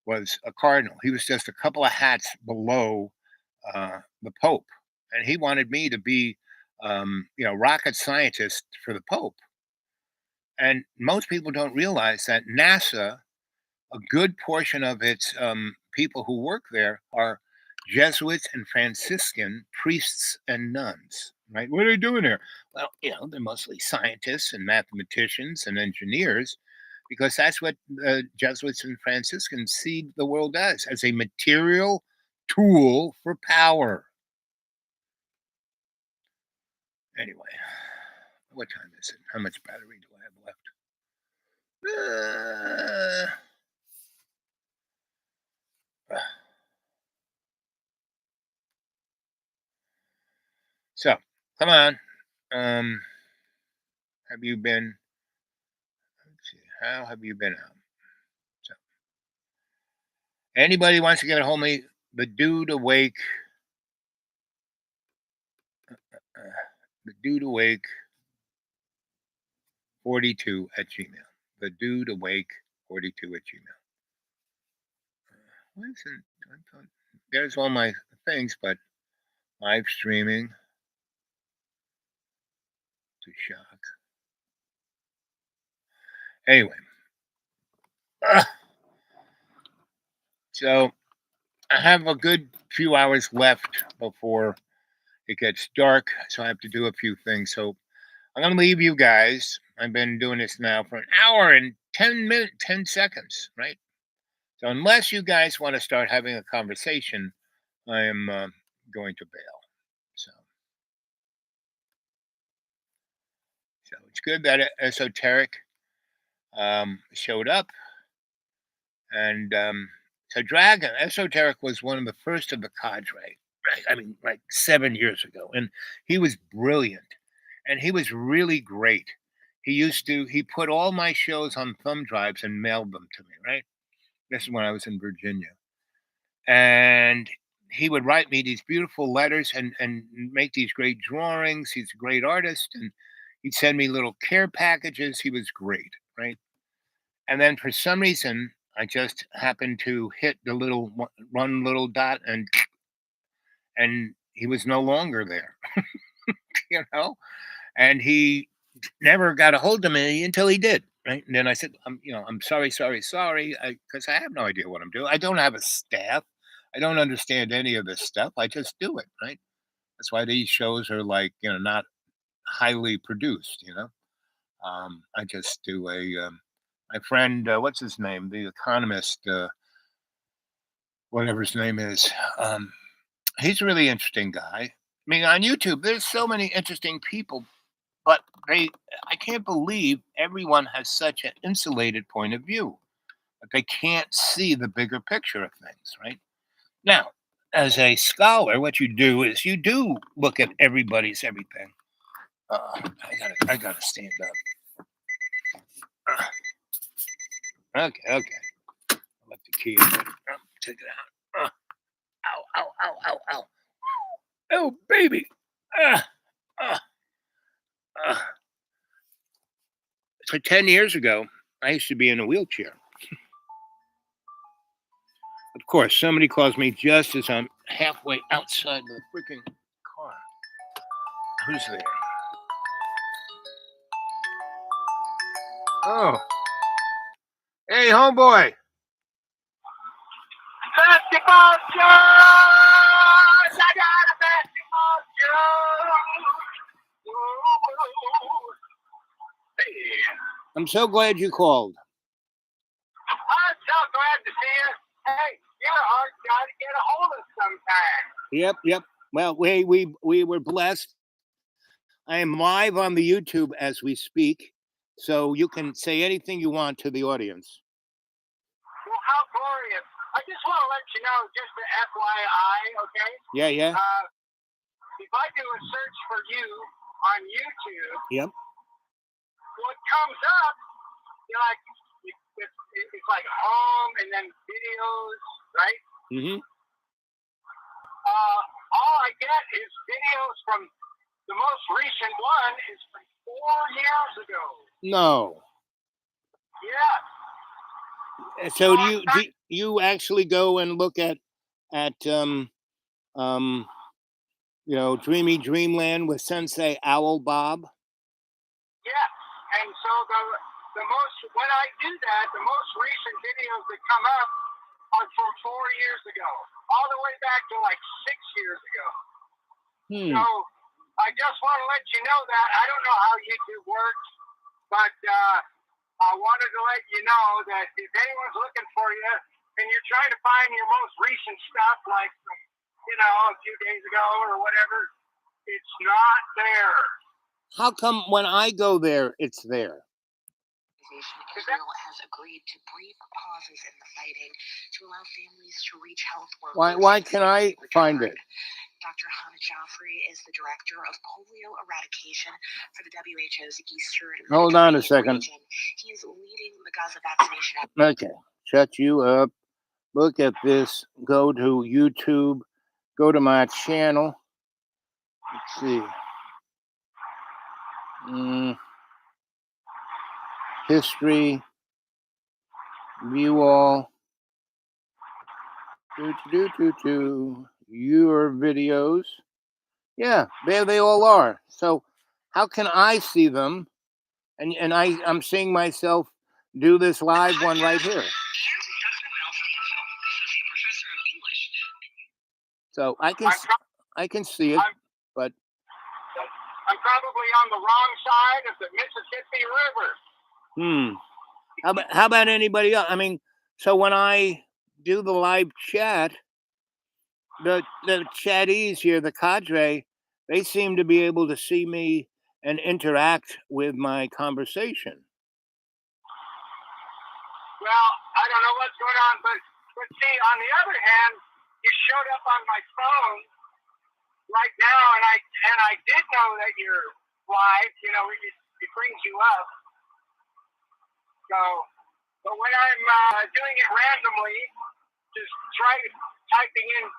was a cardinal. He was just a couple of hats below the Pope, and he wanted me to be, rocket scientist for the Pope. And most people don't realize that NASA, a good portion of its people who work there are Jesuits and Franciscan priests and nuns. Right? What are they doing there? Well, they're mostly scientists and mathematicians and engineers, because that's what the Jesuits and Franciscans see the world as a material tool for power. Anyway, what time is it? How much battery do I have left? So, come on. Have you been? Let's see. How have you been out? So, anybody wants to get a hold of me? The Dude Awake. The Dude Awake 42 at Gmail. The Dude Awake 42 at Gmail. There's all my things, but live streaming to shock. Anyway, so I have a good few hours left before it gets dark, so I have to do a few things. So I'm going to leave you guys. I've been doing this now for an hour and 10 seconds, right? So unless you guys want to start having a conversation, I am going to bail. So it's good that Esoteric showed up. And so Dragon, Esoteric was one of the first of the cadre, right? I mean, like 7 years ago. And he was brilliant. And he was really great. He put all my shows on thumb drives and mailed them to me, right? This is when I was in Virginia. And he would write me these beautiful letters and make these great drawings. He's a great artist. And he'd send me little care packages. He was great, right? And then for some reason, I just happened to hit the one little dot and he was no longer there, you know? And he never got a hold of me until he did, right? And then I said, I'm sorry, because I have no idea what I'm doing. I don't have a staff. I don't understand any of this stuff. I just do it, right? That's why these shows are like, not highly produced, I just do my friend, what's his name? The economist, whatever his name is. He's a really interesting guy. I mean, on YouTube, there's so many interesting people, but I can't believe everyone has such an insulated point of view. That they can't see the bigger picture of things, right? Now, as a scholar, what you do is you do look at everybody's everything. I gotta stand up. Okay. I left the key in there. Take it out. Ow. Oh, baby. So 10 years ago, I used to be in a wheelchair. Of course, somebody calls me just as I'm halfway outside the freaking car. Who's there? Oh. Hey, homeboy. Basketball Jones! I got a basketball Jones! Hey, I'm so glad you called. I'm so glad to see you. Hey, you're a hard guy to get a hold of sometimes. Yep. Well, we were blessed. I am live on the YouTube as we speak, so you can say anything you want to the audience. Well, how glorious. I just want to let you know, just an FYI, okay? Yeah. If I do a search for you on YouTube, Yep. what comes up, it's like home and then videos, right? Mm-hmm. All I get is videos from the most recent one is from 4 years ago. No. Yeah. So do you actually go and look at Dreamy Dreamland with Sensei Owl Bob? Yeah. And so when I do that, the most recent videos that come up are from 4 years ago, all the way back to like 6 years ago. So I just want to let you know that. I don't know how YouTube works, but I wanted to let you know that if anyone's looking for you and you're trying to find your most recent stuff, like, a few days ago or whatever, it's not there. How come when I go there, it's there? Israel has agreed to brief pauses in the fighting to allow families to reach health workers. Why can I find it? Dr. Hannah Jaffrey is the director of polio eradication for the WHO's Eastern Hold on a second. region. He is leading the Gaza vaccination. Okay, shut you up. Look at this. Go to YouTube. Go to my channel. Let's see. History. View all. your videos. Yeah, there they all are. So how can I see them? And I'm seeing myself do this live one right here. So I can see it, but I'm probably on the wrong side of the Mississippi River. How about anybody else? I mean, so when I do the live chat, the chatties here, the cadre, they seem to be able to see me and interact with my conversation. Well, I don't know what's going on, but see, on the other hand, you showed up on my phone right now, and I did know that you're live. You know, it brings you up. So, but when I'm doing it randomly, just typing in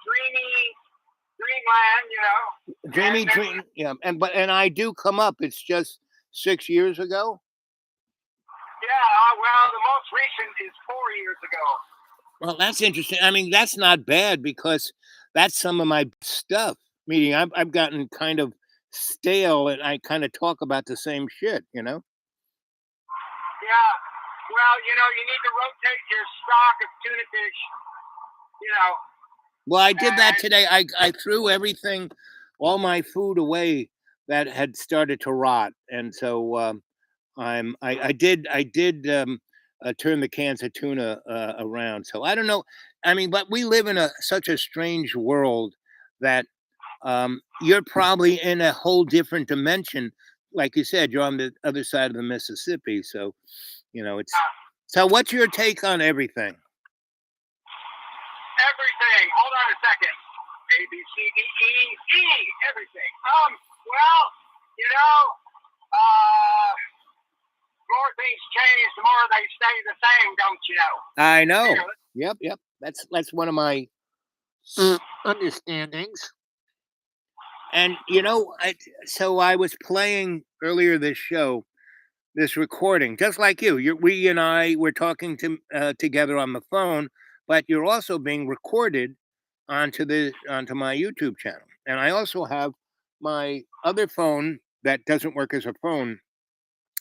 Dreamland, you know. Dream, yeah, and I do come up. It's just 6 years ago. Yeah, well, the most recent is 4 years ago. Well, that's interesting. I mean, that's not bad because that's some of my stuff. Meaning, I've gotten kind of stale, and I kind of talk about the same shit, you know. Yeah, well, you know, you need to rotate your stock of tuna fish. You know. Well, I did that today. I threw everything, all my food away that had started to rot, and so I did turn the cans of tuna around. So I don't know. I mean, but we live in such a strange world that you're probably in a whole different dimension. Like you said, you're on the other side of the Mississippi, so you know it's. So, what's your take on everything? Everything. Hold on a second. A B C D E everything. Well, you know, more things change, the more they stay the same, don't you know? I know. Yep. That's one of my understandings. And you know, so I was playing earlier this show, this recording, just like you. We and I were talking together on the phone, but you're also being recorded onto my YouTube channel. And I also have my other phone that doesn't work as a phone,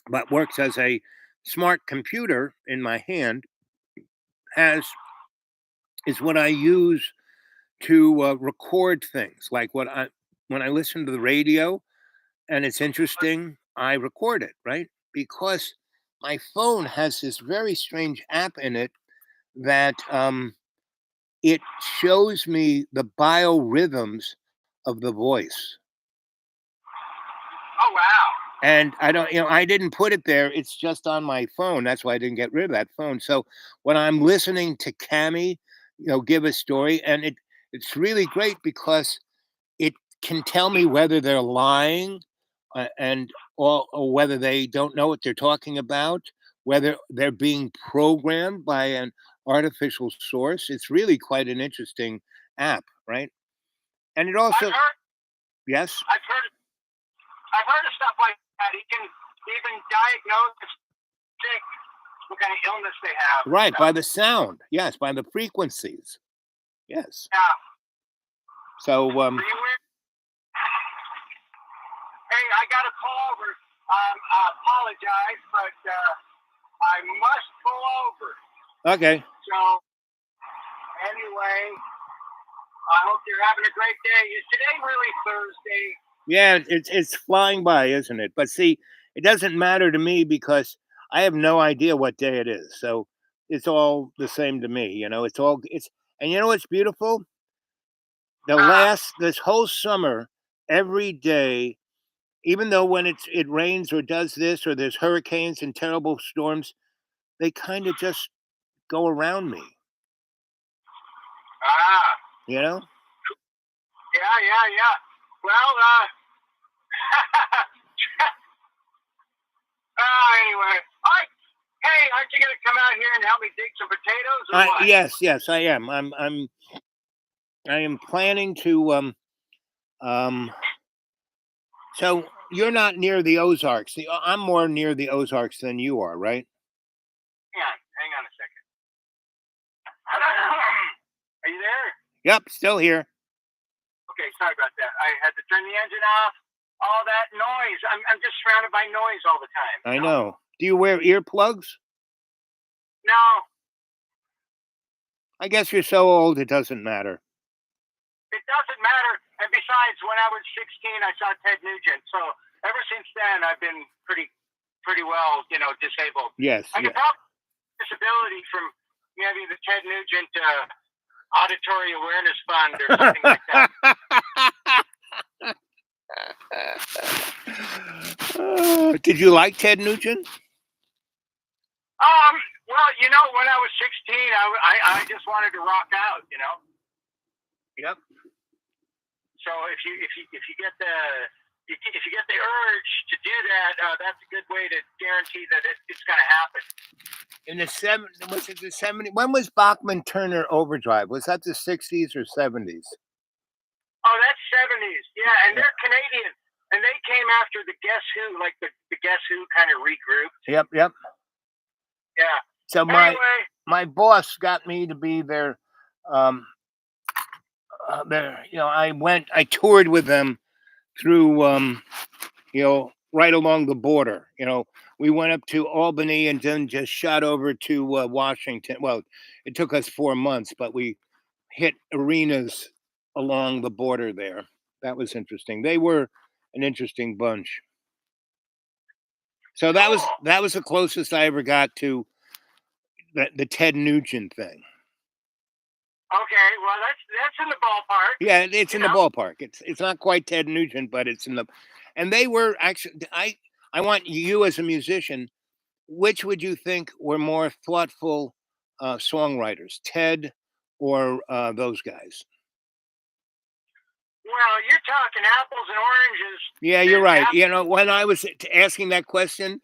but works as a smart computer in my hand. Is what I use to record things, like when I listen to the radio and it's interesting, I record it, right? Because my phone has this very strange app in it that it shows me the biorhythms of the voice. Oh, wow. And I didn't put it there. It's just on my phone. That's why I didn't get rid of that phone. So when I'm listening to Cami, give a story, and it's really great because it can tell me whether they're lying or whether they don't know what they're talking about, whether they're being programmed by an artificial source. It's really quite an interesting app, right? And it also, yes, I've heard of stuff like that. He can even diagnose sick what kind of illness they have. Right, by the sound. Yes, by the frequencies. Yes. Yeah. So, hey, I got to pull over. I apologize, but I must pull over. Okay. So, anyway, I hope you're having a great day. Is today really Thursday? Yeah, it's flying by, isn't it? But see, it doesn't matter to me because I have no idea what day it is. So it's all the same to me, and you know what's beautiful? This whole summer, every day, even though when it rains or does this or there's hurricanes and terrible storms, they kind of just go around me. You know? Yeah. Well, anyway. Hey, aren't you going to come out here and help me dig some potatoes? Or what? Yes, I am. I am planning to. So you're not near the Ozarks. I'm more near the Ozarks than you are, right? Hang on a second. Are you there? Yep, still here. sorry about that. I had to turn the engine off. All that noise. I'm just surrounded by noise all the time. I know. Do you wear earplugs? No, I guess you're so old it doesn't matter. it doesn't matter. And besides, when I was 16, I saw Ted Nugent. So ever since then, I've been pretty well, disabled. Yes. I could probably get disability from maybe the Ted Nugent Auditory Awareness Fund or something like that. Did you like Ted Nugent? Well, when I was 16, I just wanted to rock out. Yep. So if you get the urge to do that, that's a good way to guarantee that it's going to happen. In the was it the 70s? When was Bachman Turner Overdrive? Was that the 60s or 70s? Oh, that's 70s. Yeah, and they're Canadian, and they came after the Guess Who, like the Guess Who kind of regrouped. Yep. Yeah. So my boss got me to be their I toured with them through right along the border. We went up to Albany and then just shot over to Washington. Well, it took us 4 months, but we hit arenas along the border there. That was interesting. They were an interesting bunch. So that was the closest I ever got to the Ted Nugent thing. Okay, well that's in the ballpark. Yeah, it's in the ballpark. It's not quite Ted Nugent, but it's in the. And they were actually. I want you as a musician. Which would you think were more thoughtful songwriters, Ted or those guys? Well, you're talking apples and oranges. Yeah, you're right. When I was asking that question,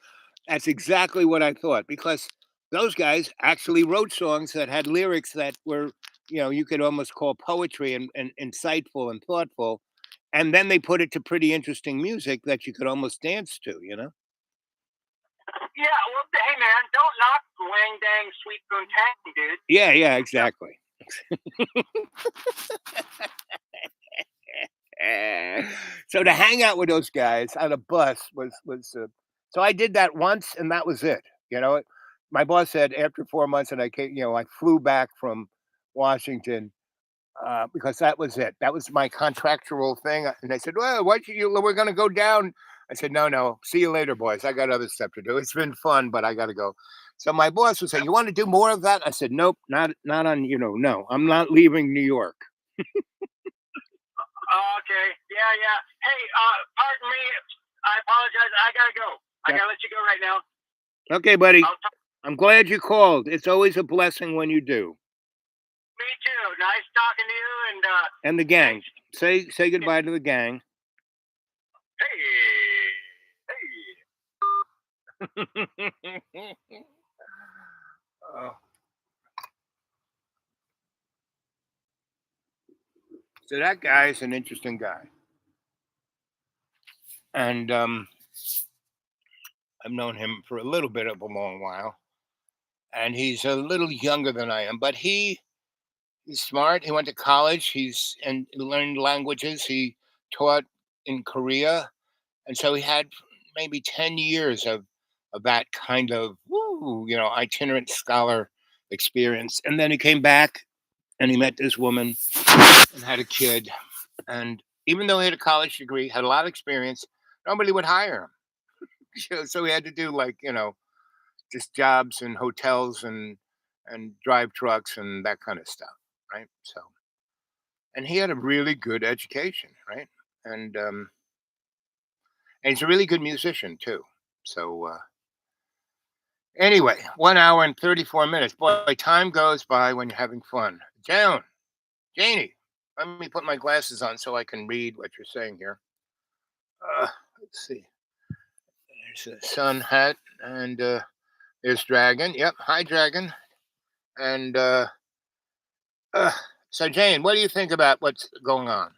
that's exactly what I thought, because those guys actually wrote songs that had lyrics that were, you could almost call poetry and insightful and thoughtful. And then they put it to pretty interesting music that you could almost dance to, Yeah, well, hey, man, don't knock Wang Dang Sweet Boon Tang, dude. Yeah, exactly. So to hang out with those guys on a bus was so I did that once, and that was it. My boss said after 4 months, and I came, I flew back from Washington because that was it. That was my contractual thing. And they said, "Well, we're going to go down." I said, "No, see you later, boys. I got other stuff to do. It's been fun, but I got to go." So my boss was saying, "You want to do more of that?" I said, "Nope, not on. No, I'm not leaving New York." Okay. Yeah. Hey, pardon me. I apologize. I gotta go. I gotta let you go right now. Okay, buddy. I'm glad you called. It's always a blessing when you do. Me too. Nice talking to you and the gang. Say goodbye to the gang. Hey. So that guy is an interesting guy. And I've known him for a little bit of a long while. And he's a little younger than I am, but he's smart. He went to college. And learned languages. He taught in Korea. And so he had maybe 10 years of that kind of, itinerant scholar experience. And then he came back and he met this woman and had a kid. And even though he had a college degree, had a lot of experience, nobody would hire him. So he had to do just jobs in hotels and drive trucks and that kind of stuff, right? So, and he had a really good education, right? And he's a really good musician too. So anyway, 1 hour and 34 minutes. Boy, time goes by when you're having fun. Janie, let me put my glasses on so I can read what you're saying here. Let's see. There's a sun hat, and there's Dragon. Yep, hi Dragon. And so Jane, what do you think about what's going on?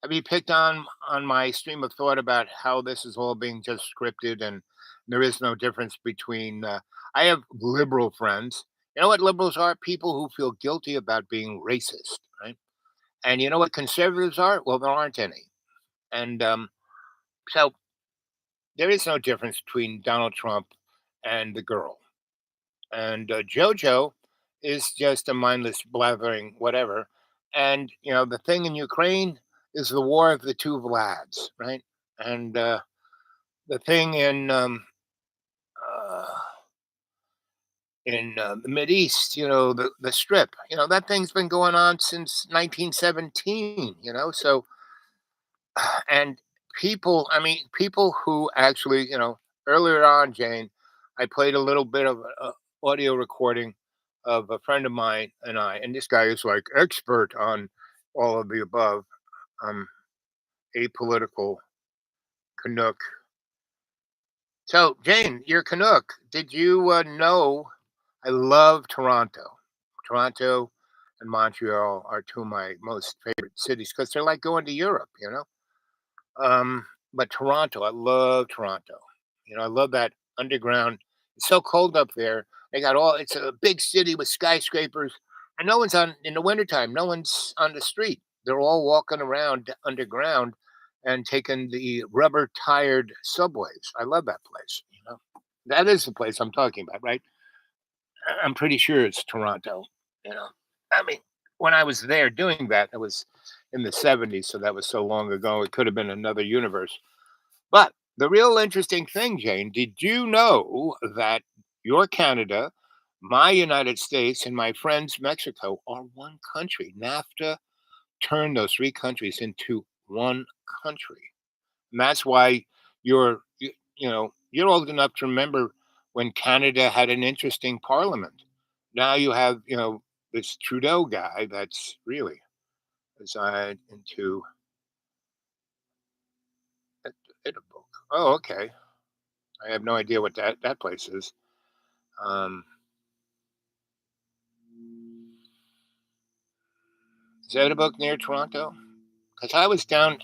Have you picked on my stream of thought about how this is all being just scripted and there is no difference between I have liberal friends. You know what liberals are? People who feel guilty about being racist, right? And you know what conservatives are? Well, there aren't any. And so there is no difference between Donald Trump and the girl. And JoJo is just a mindless blathering whatever. And the thing in Ukraine is the war of the two Vlads, right? And the thing uh, in the Mid East, the Strip, that thing's been going on since 1917. So and people, I mean, people who actually, earlier on, Jane, I played a little bit of a audio recording of a friend of mine and I, and this guy is like expert on all of the above. Um, Apolitical Canuck. So, Jane, you're Canuck. Did you know I love Toronto? Toronto and Montreal are two of my most favorite cities because they're like going to Europe. But Toronto, I love Toronto. I love that underground. It's so cold up there. They got it's a big city with skyscrapers, and no one's on in the wintertime. No one's on the street. They're all walking around underground and taking the rubber tired subways. I love that place. That is the place I'm talking about, right? I'm pretty sure it's Toronto. You know, I mean, when I was there doing that, it was in the 70s, so that was so long ago. It could have been another universe. But the real interesting thing, Jane, did you know that your Canada, my United States, and my friends Mexico are one country? NAFTA turned those three countries into one country. And that's why you're old enough to remember when Canada had an interesting parliament. Now you have, this Trudeau guy that's really resigned into Edinburgh. Oh, okay. I have no idea what that place is. Um, is Edinburgh near Toronto? Because I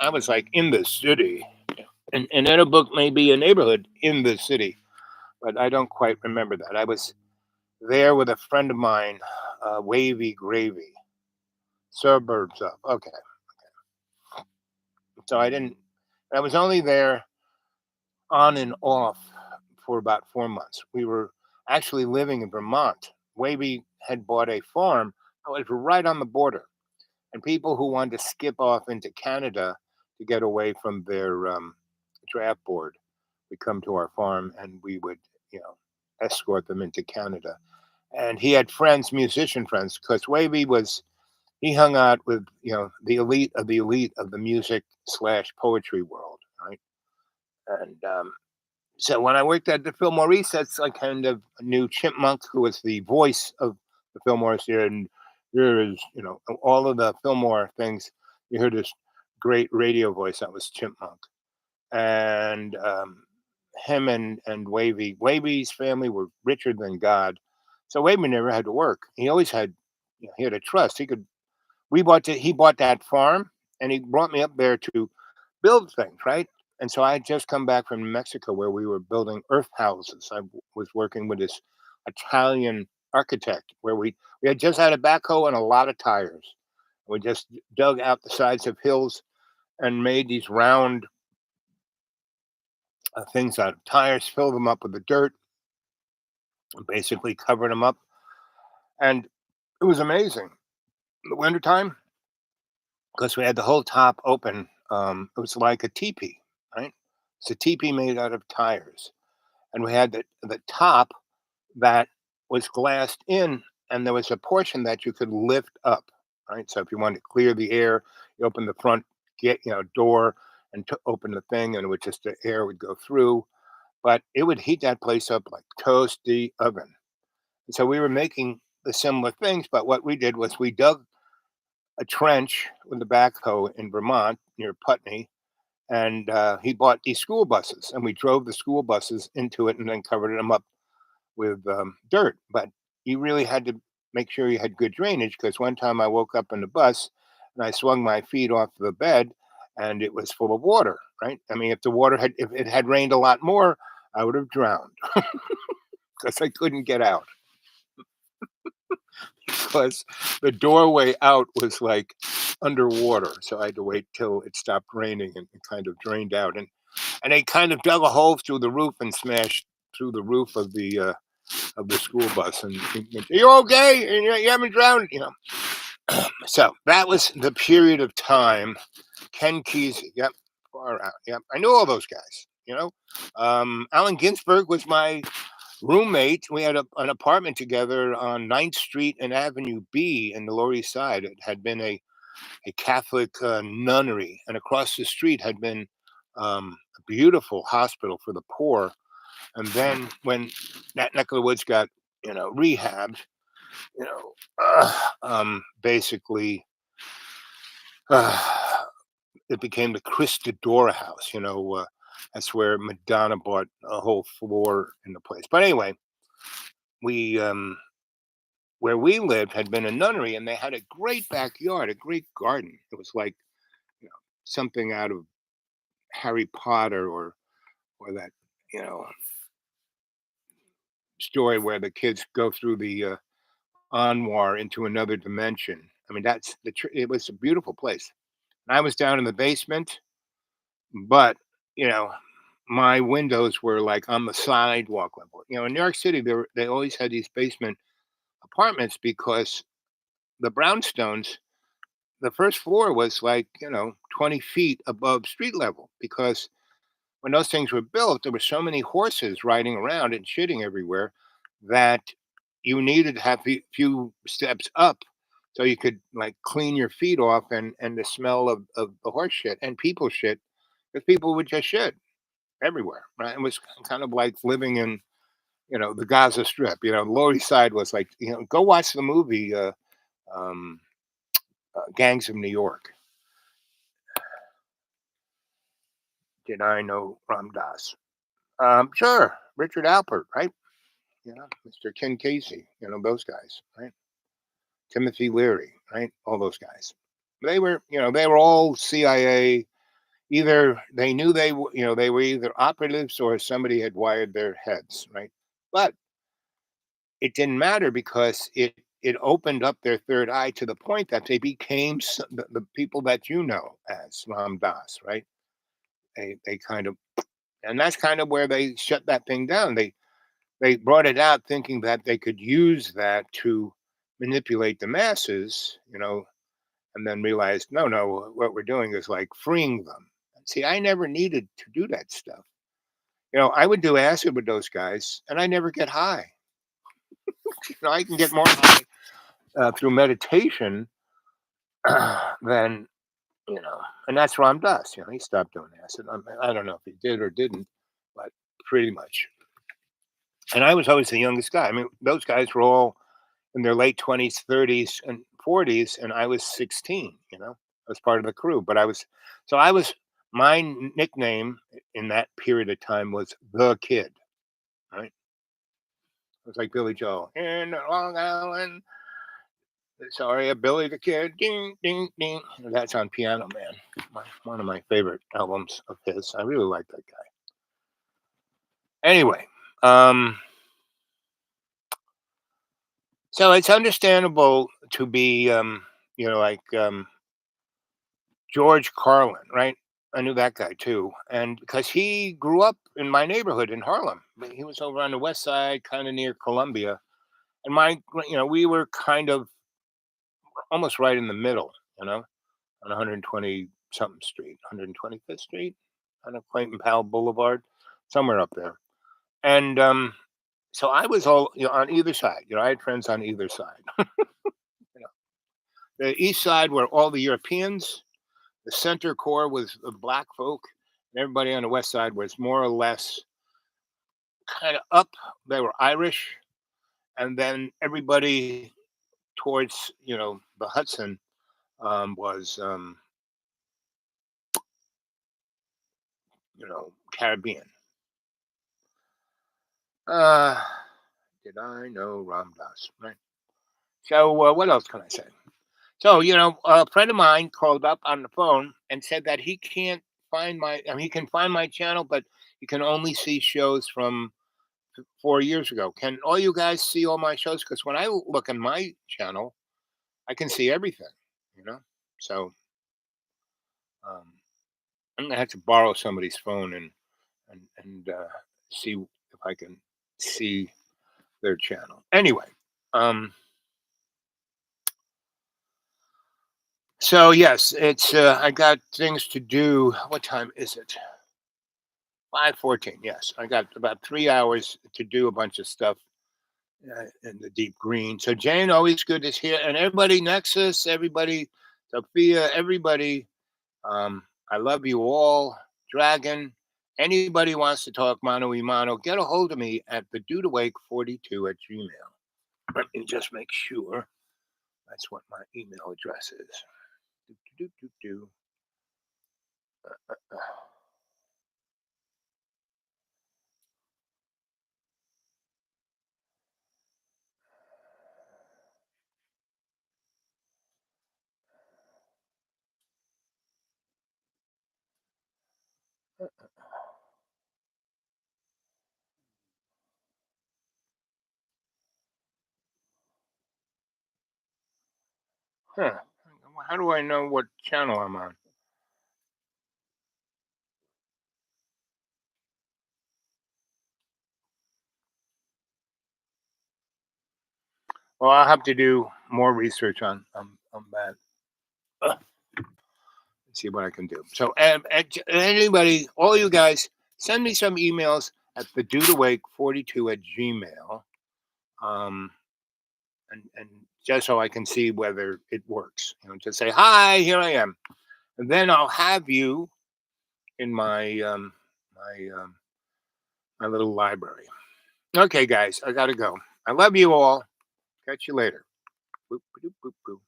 was like in the city, and Edinburgh may be a neighborhood in the city, but I don't quite remember that. I was there with a friend of mine, Wavy Gravy, suburbs of. Okay, so I was only there on and off for about 4 months. We were actually living in Vermont. Wavy had bought a farm that was right on the border, and people who wanted to skip off into Canada to get away from their draft board would come to our farm, and we would, escort them into Canada. And he had friends, musician friends, because Wavy he hung out with the elite of the music / poetry world, right? And so when I worked at the Fillmore, that's I kind of knew Chipmunk, who was the voice of the Fillmore here, and there is all of the Fillmore things. You heard this great radio voice that was Chipmunk, and him and Wavy's family were richer than God, so Wavy never had to work. He always had he had a trust. He bought that farm, and he brought me up there to build things, right? And so I had just come back from Mexico where we were building earth houses. Was working with this Italian architect where we had just had a backhoe and a lot of tires. We just dug out the sides of hills and made these round things out of tires, filled them up with the dirt, and basically covered them up. And it was amazing. In the wintertime, because we had the whole top open, it was like a teepee, right? It's a teepee made out of tires. And we had the top that was glassed in, and there was a portion that you could lift up, right? So if you wanted to clear the air, you open the front door and open the thing, and it would just the air would go through. But it would heat that place up like toasty oven. And so we were making the similar things, but what we did was we dug a trench with the backhoe in Vermont near Putney, and he bought these school buses, and we drove the school buses into it and then covered them up with dirt. But you really had to make sure you had good drainage, because one time I woke up in the bus and I swung my feet off the bed and it was full of water, right? I mean, if it had rained a lot more, I would have drowned because I couldn't get out. Because the doorway out was like underwater, so I had to wait till it stopped raining and it kind of drained out. And they kind of dug a hole through the roof and smashed through the roof of the school bus. And you're okay, and you haven't drowned, you know. So that was the period of time. Ken Kesey, yep, far out, yep. I knew all those guys, you know. Allen Ginsberg was my roommate. We had an apartment together on 9th Street and Avenue B in the Lower East Side. It had been a Catholic nunnery, and across the street had been a beautiful hospital for the poor. And then when that neck of the woods got, rehabbed, basically, it became the Christadora House. That's where Madonna bought a whole floor in the place. But anyway, we where we lived had been a nunnery, and they had a great backyard, a great garden. It was like, something out of Harry Potter or that, story where the kids go through the Anwar into another dimension. I mean, that's it was a beautiful place. And I was down in the basement, but you know, my windows were like on the sidewalk level. In New York City, they always had these basement apartments because the brownstones, the first floor was like 20 feet above street level, because when those things were built, there were so many horses riding around and shitting everywhere that you needed to have a few steps up so you could like clean your feet off, and the smell of the horse shit and people shit, because people would just shit everywhere, right? It was kind of like living in the Gaza Strip. The Lower East Side was like, go watch the movie um, Gangs of New York. Did I know Ram Dass? Sure, Richard Alpert, right? Mr. Ken Casey, those guys, right? Timothy Leary, right? All those guys. They were, they were all CIA. Either they knew they were either operatives or somebody had wired their heads, right? But it didn't matter, because it opened up their third eye to the point that they became the people that as Ram Dass, right? They kind of, and that's kind of where they shut that thing down. They brought it out thinking that they could use that to manipulate the masses, and then realized, no, what we're doing is like freeing them. See, I never needed to do that stuff. I would do acid with those guys, and I never get high. I can get more high through meditation than, and that's Ram Dass. He stopped doing acid. I don't know if he did or didn't, but pretty much. And I was always the youngest guy. I mean, those guys were all in their late 20s, 30s, and 40s, and I was 16. I was part of the crew, but my nickname in that period of time was the Kid, right? It was like Billy Joel in Long Island. Sorry, Billy the Kid. Ding, ding, ding. That's on Piano Man. One of my favorite albums of his. I really like that guy. Anyway, so it's understandable to be, George Carlin, right? I knew that guy too, and because he grew up in my neighborhood in Harlem. He was over on the west side, kind of near Columbia, and we were kind of almost right in the middle, on 120 something street, 125th Street, on Clayton Powell Boulevard, somewhere up there. And so I was all on either side. I had friends on either side. The east side were all the Europeans. The center core was the black folk, and everybody on the west side was more or less kind of up. They were Irish, and then everybody towards the Hudson was Caribbean. Did I know Ram Dass? Right. So what else can I say? So a friend of mine called up on the phone and said that he can't find he can find my channel, but he can only see shows from 4 years ago. Can all you guys see all my shows? Because when I look on my channel, I can see everything. So I'm gonna have to borrow somebody's phone and see if I can see their channel. Anyway, so yes, it's I got things to do. What time is it? 5:14. Yes, I got about 3 hours to do a bunch of stuff in the deep green. So Jane, always good to hear, and everybody, Nexus, everybody, Sophia, everybody. I love you all. Dragon. Anybody wants to talk mano y mano, get a hold of me at the dudeawake42@gmail. Let me just make sure that's what my email address is. Do, do, do, do. Huh. How do I know what channel I'm on? Well, I'll have to do more research on that. See what I can do. So, anybody, all you guys, send me some emails at the dudeawake42@gmail. And just so I can see whether it works. Just say hi, here I am, and then I'll have you in my my little library. Okay, guys, I gotta go. I love you all. Catch you later. Boop, boop, boop, boop.